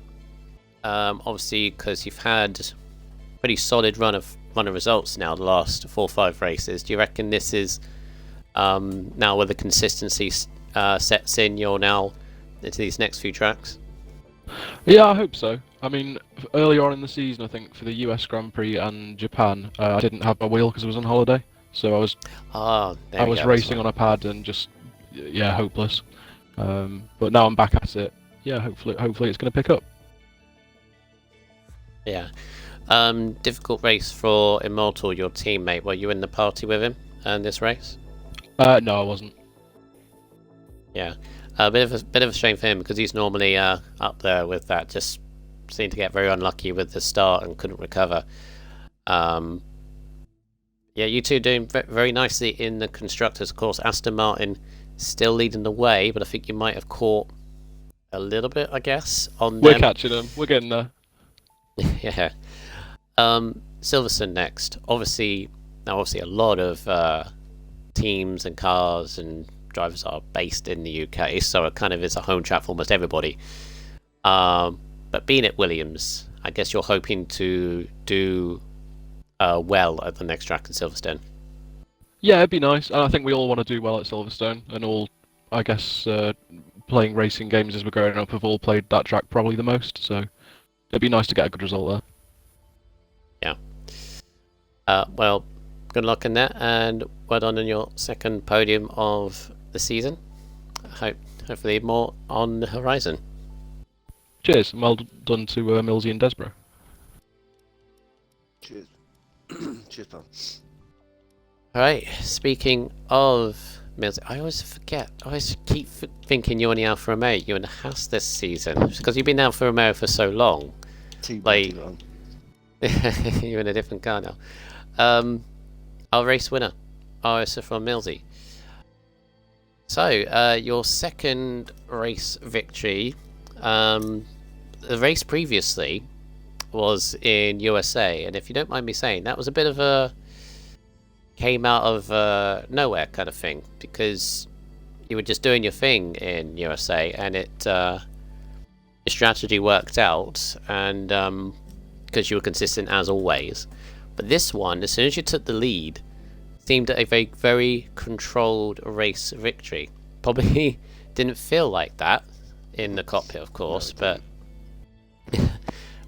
obviously because you've had a pretty solid run of results now the last 4 or 5 races, do you reckon this is now where the consistency sets in? You're now into these next few tracks? Yeah, I hope so. I mean, earlier on in the season, I think for the US Grand Prix and Japan, I didn't have my wheel because I was on holiday, so I was racing on a pad and just hopeless. But now I'm back at it. Yeah, hopefully it's going to pick up. Yeah, Difficult race for Immortal, your teammate. Were you in the party with him in this race? No, I wasn't. Yeah, a bit of a shame for him because he's normally up there with that. Just seemed to get very unlucky with the start and couldn't recover. Yeah, you two doing very nicely in the constructors. Of course, Aston Martin still leading the way, but I think you might have caught a little bit, I guess, on We're them. catching them. We're getting there. Yeah. Silverstone next. Obviously a lot of teams and cars and drivers are based in the UK, so it kind of is a home track for almost everybody. But being at Williams, I guess you're hoping to do well at the next track in Silverstone. Yeah, it'd be nice. And I think we all want to do well at Silverstone, and all, I guess, playing racing games as we're growing up have all played that track probably the most, so it'd be nice to get a good result there. Yeah. Well, good luck in that, and well done on your second podium of the season. Hopefully more on the horizon. Cheers, and well done to Millsy and Desborough. Cheers. Cheers, pal. Alright, speaking of Mills, I always forget. I always keep thinking you're in the Alfa Romeo. You're in the Haas this season. Because you've been in Alfa Romeo for so long. Too Like- long. You're in a different car now. Our race winner, RSF1 Millsy. So, your second race victory. The race previously was in USA, and if you don't mind me saying, that was a bit of a came out of nowhere kind of thing, because you were just doing your thing in USA, and your strategy worked out, and because you were consistent as always. But this one, as soon as you took the lead, seemed a very, very controlled race victory. Probably didn't feel like that in the cockpit, of course, but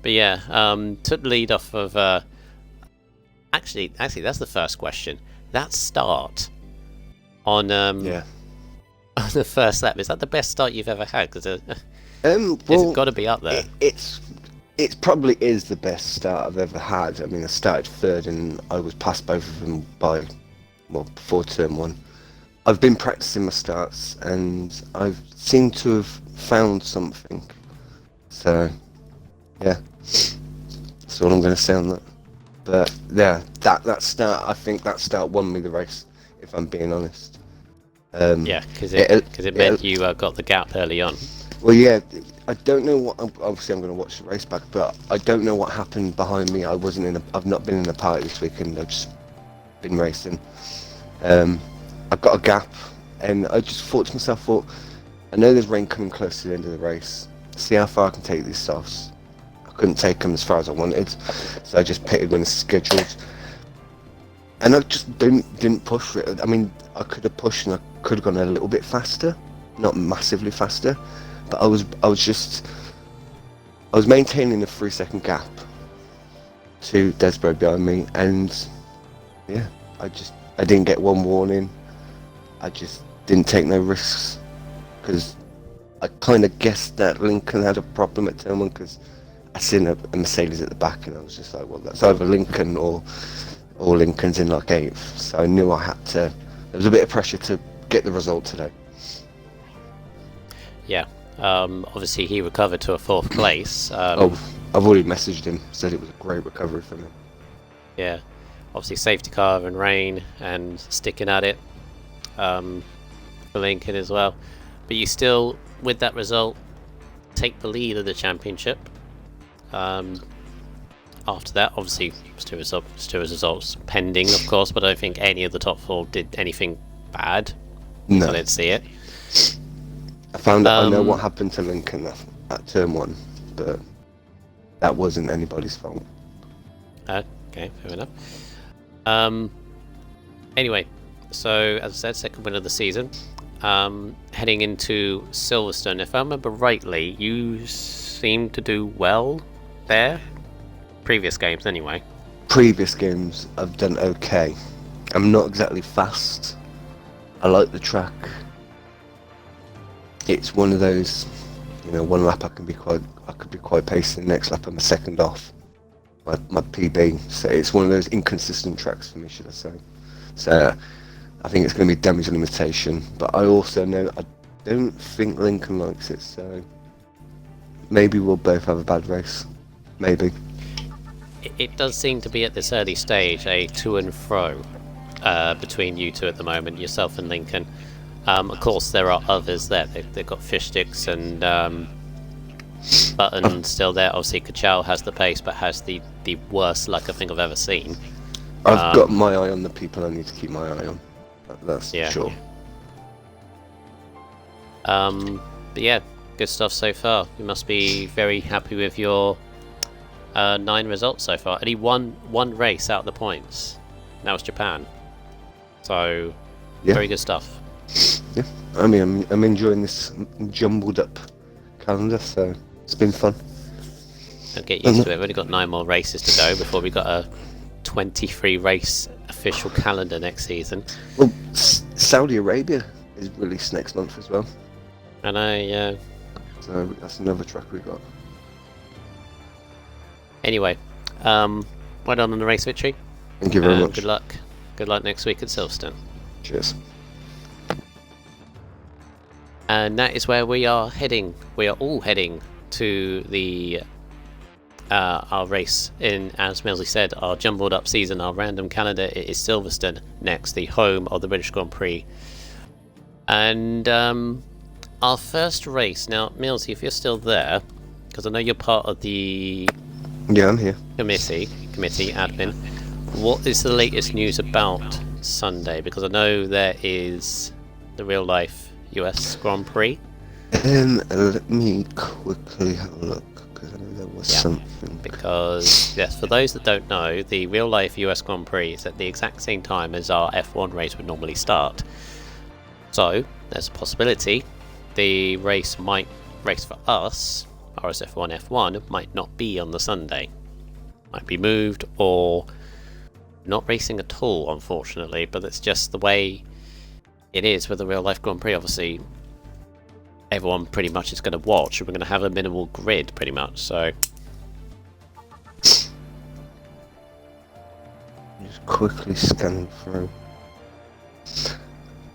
yeah, took the lead off of. Actually, that's the first question. That start on Yeah. on the first lap, is that the best start you've ever had? Because Well, it's got to be up there. It probably is the best start I've ever had. I mean, I started third and I was past both of them by, well, before turn one. I've been practicing my starts and I've seemed to have found something. So, yeah, that's all I'm going to say on that. But yeah, that start, I think that start won me the race, if I'm being honest. Yeah, because it meant you got the gap early on. Well, yeah, I don't know what. Obviously, I'm going to watch the race back, but I don't know what happened behind me. I've not been in a party this weekend. I've just been racing. I've got a gap, and I just thought to myself, I know there's rain coming close to the end of the race. See how far I can take these softs. I couldn't take them as far as I wanted, so I just pitted when it's scheduled. And I just didn't push for it. I mean, I could have pushed and I could have gone a little bit faster, not massively faster. But I was maintaining a 3-second gap to Desborough behind me, and yeah, I didn't get one warning. I just didn't take no risks because I kind of guessed that Lincoln had a problem at turn one because I seen a Mercedes at the back, and I was just like, well, that's either Lincoln or Lincoln's in like 8th. So I knew I had to. There was a bit of pressure to get the result today. Yeah. Obviously he recovered to a 4th place. I've already messaged him, said it was a great recovery from him. Yeah, obviously safety car and rain and sticking at it for Lincoln as well. But you still, with that result, take the lead of the championship. After that, obviously still results pending, of course, but I don't think any of the top 4 did anything bad. No. I didn't see it. I found out I know what happened to Lincoln at turn 1, but that wasn't anybody's fault. Okay, fair enough. Anyway, so as I said, second win of the season. Heading into Silverstone, if I remember rightly, you seem to do well there. Previous games, anyway. Previous games I've done okay. I'm not exactly fast. I like the track. It's one of those, one lap I could be quite pacey, the next lap I'm a second off. my PB. So it's one of those inconsistent tracks for me, should I say. So I think it's going to be damage limitation. But I also know I don't think Lincoln likes it, so maybe we'll both have a bad race. Maybe. It does seem to be at this early stage a to and fro between you two at the moment, yourself and Lincoln. Of course, there are others there. They've got fish sticks and Button still there. Obviously, Kachao has the pace, but has the worst luck I think I've ever seen. I've got my eye on the people I need to keep my eye on. That's Yeah. sure. But yeah, good stuff so far. You must be very happy with your 9 results so far. Only one race out of the points. That was Japan. So, Yeah. very good stuff. Yeah, I mean, I'm enjoying this jumbled up calendar, so it's been fun. Don't get used to it. We've only got 9 more races to go before we got a 23 race official calendar next season. Well, Saudi Arabia is released next month as well, And so that's another track we got. anyway, well done on the race victory. Thank you very And much. good luck. Good luck next week at Silverstone. Cheers. And that is where we are heading. We are all heading to the our race in, as Millsy said, our jumbled up season, our random calendar. It is Silverstone next, the home of the British Grand Prix. And our first race, now Millsy, if you're still there, because I know you're part of the Yeah, I'm here. committee admin, what is the latest news about Sunday? Because I know there is the real life US Grand Prix. Let me quickly have a look, because I know there was something. Because, yes, for those that don't know, the real life US Grand Prix is at the exact same time as our F1 race would normally start. So, there's a possibility the race for us, RSF1 F1, might not be on the Sunday. Might be moved or not racing at all, unfortunately, but it's just the way it is with the real life Grand Prix. Obviously, everyone pretty much is going to watch, and we're going to have a minimal grid pretty much, so Just quickly scanning through.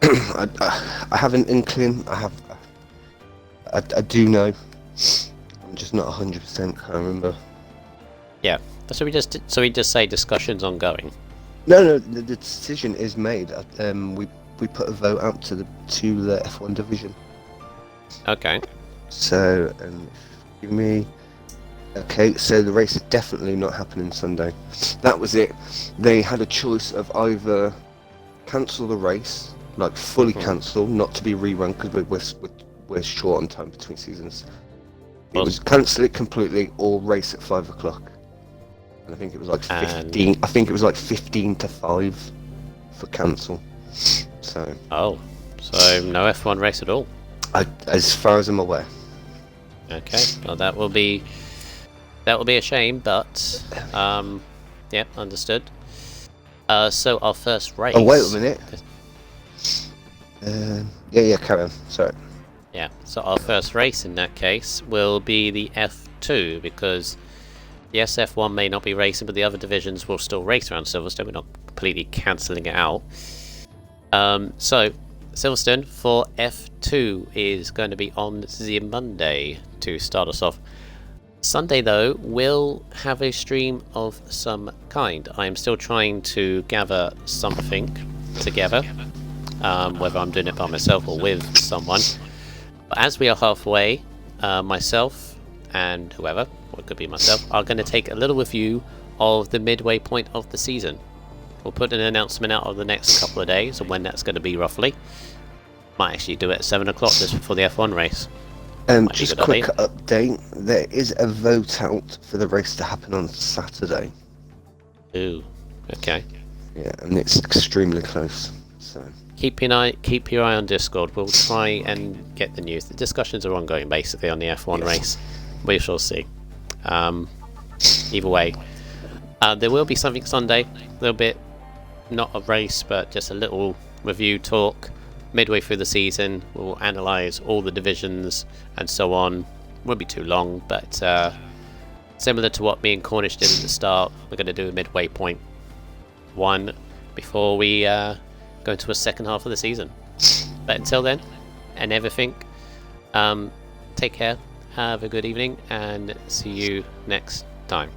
I have an inkling. I do know. I'm just not 100%. Can't remember. yeah. So we just say discussions ongoing. No, the decision is made. We put a vote out to the F1 division. Okay. So, give me. Okay, so the race is definitely not happening Sunday. That was it. They had a choice of either cancel the race, like fully cancel, not to be rerun because we're short on time between seasons. It was cancel it completely or race at 5 o'clock. And I think it was like 15. I think it was like 15 to 5 for cancel. So. Oh, so no F1 race at all. As far as I'm aware. Okay. Well, that will be a shame, but yeah, understood. So our first race. Oh, wait a minute. Yeah, carry on. Sorry. Yeah. So our first race in that case will be the F2 because the SF1 may not be racing, but the other divisions will still race around Silverstone. We're not completely cancelling it out. So Silverstone for F2 is going to be on the Monday to start us off. Sunday, though, will have a stream of some kind. I am still trying to gather something together, whether I'm doing it by myself or with someone. But as we are halfway, myself and whoever, or it could be myself, are going to take a little review of the midway point of the season. We'll put an announcement out over the next couple of days of when that's going to be roughly. Might actually do it at 7 o'clock just before the F1 race. Just a quick update. There is a vote out for the race to happen on Saturday. Ooh, okay. Yeah, and it's extremely close. So Keep your eye on Discord. We'll try and get the news. The discussions are ongoing basically on the F1 race. We shall see. Either way, there will be something Sunday. A little bit, not a race, but just a little review talk. Midway through the season, we'll analyse all the divisions and so on. Won't be too long, but Similar to what me and Cornish did at the start, we're going to do a midway point one before we go into a second half of the season. But until then, and everything, take care, have a good evening, and see you next time.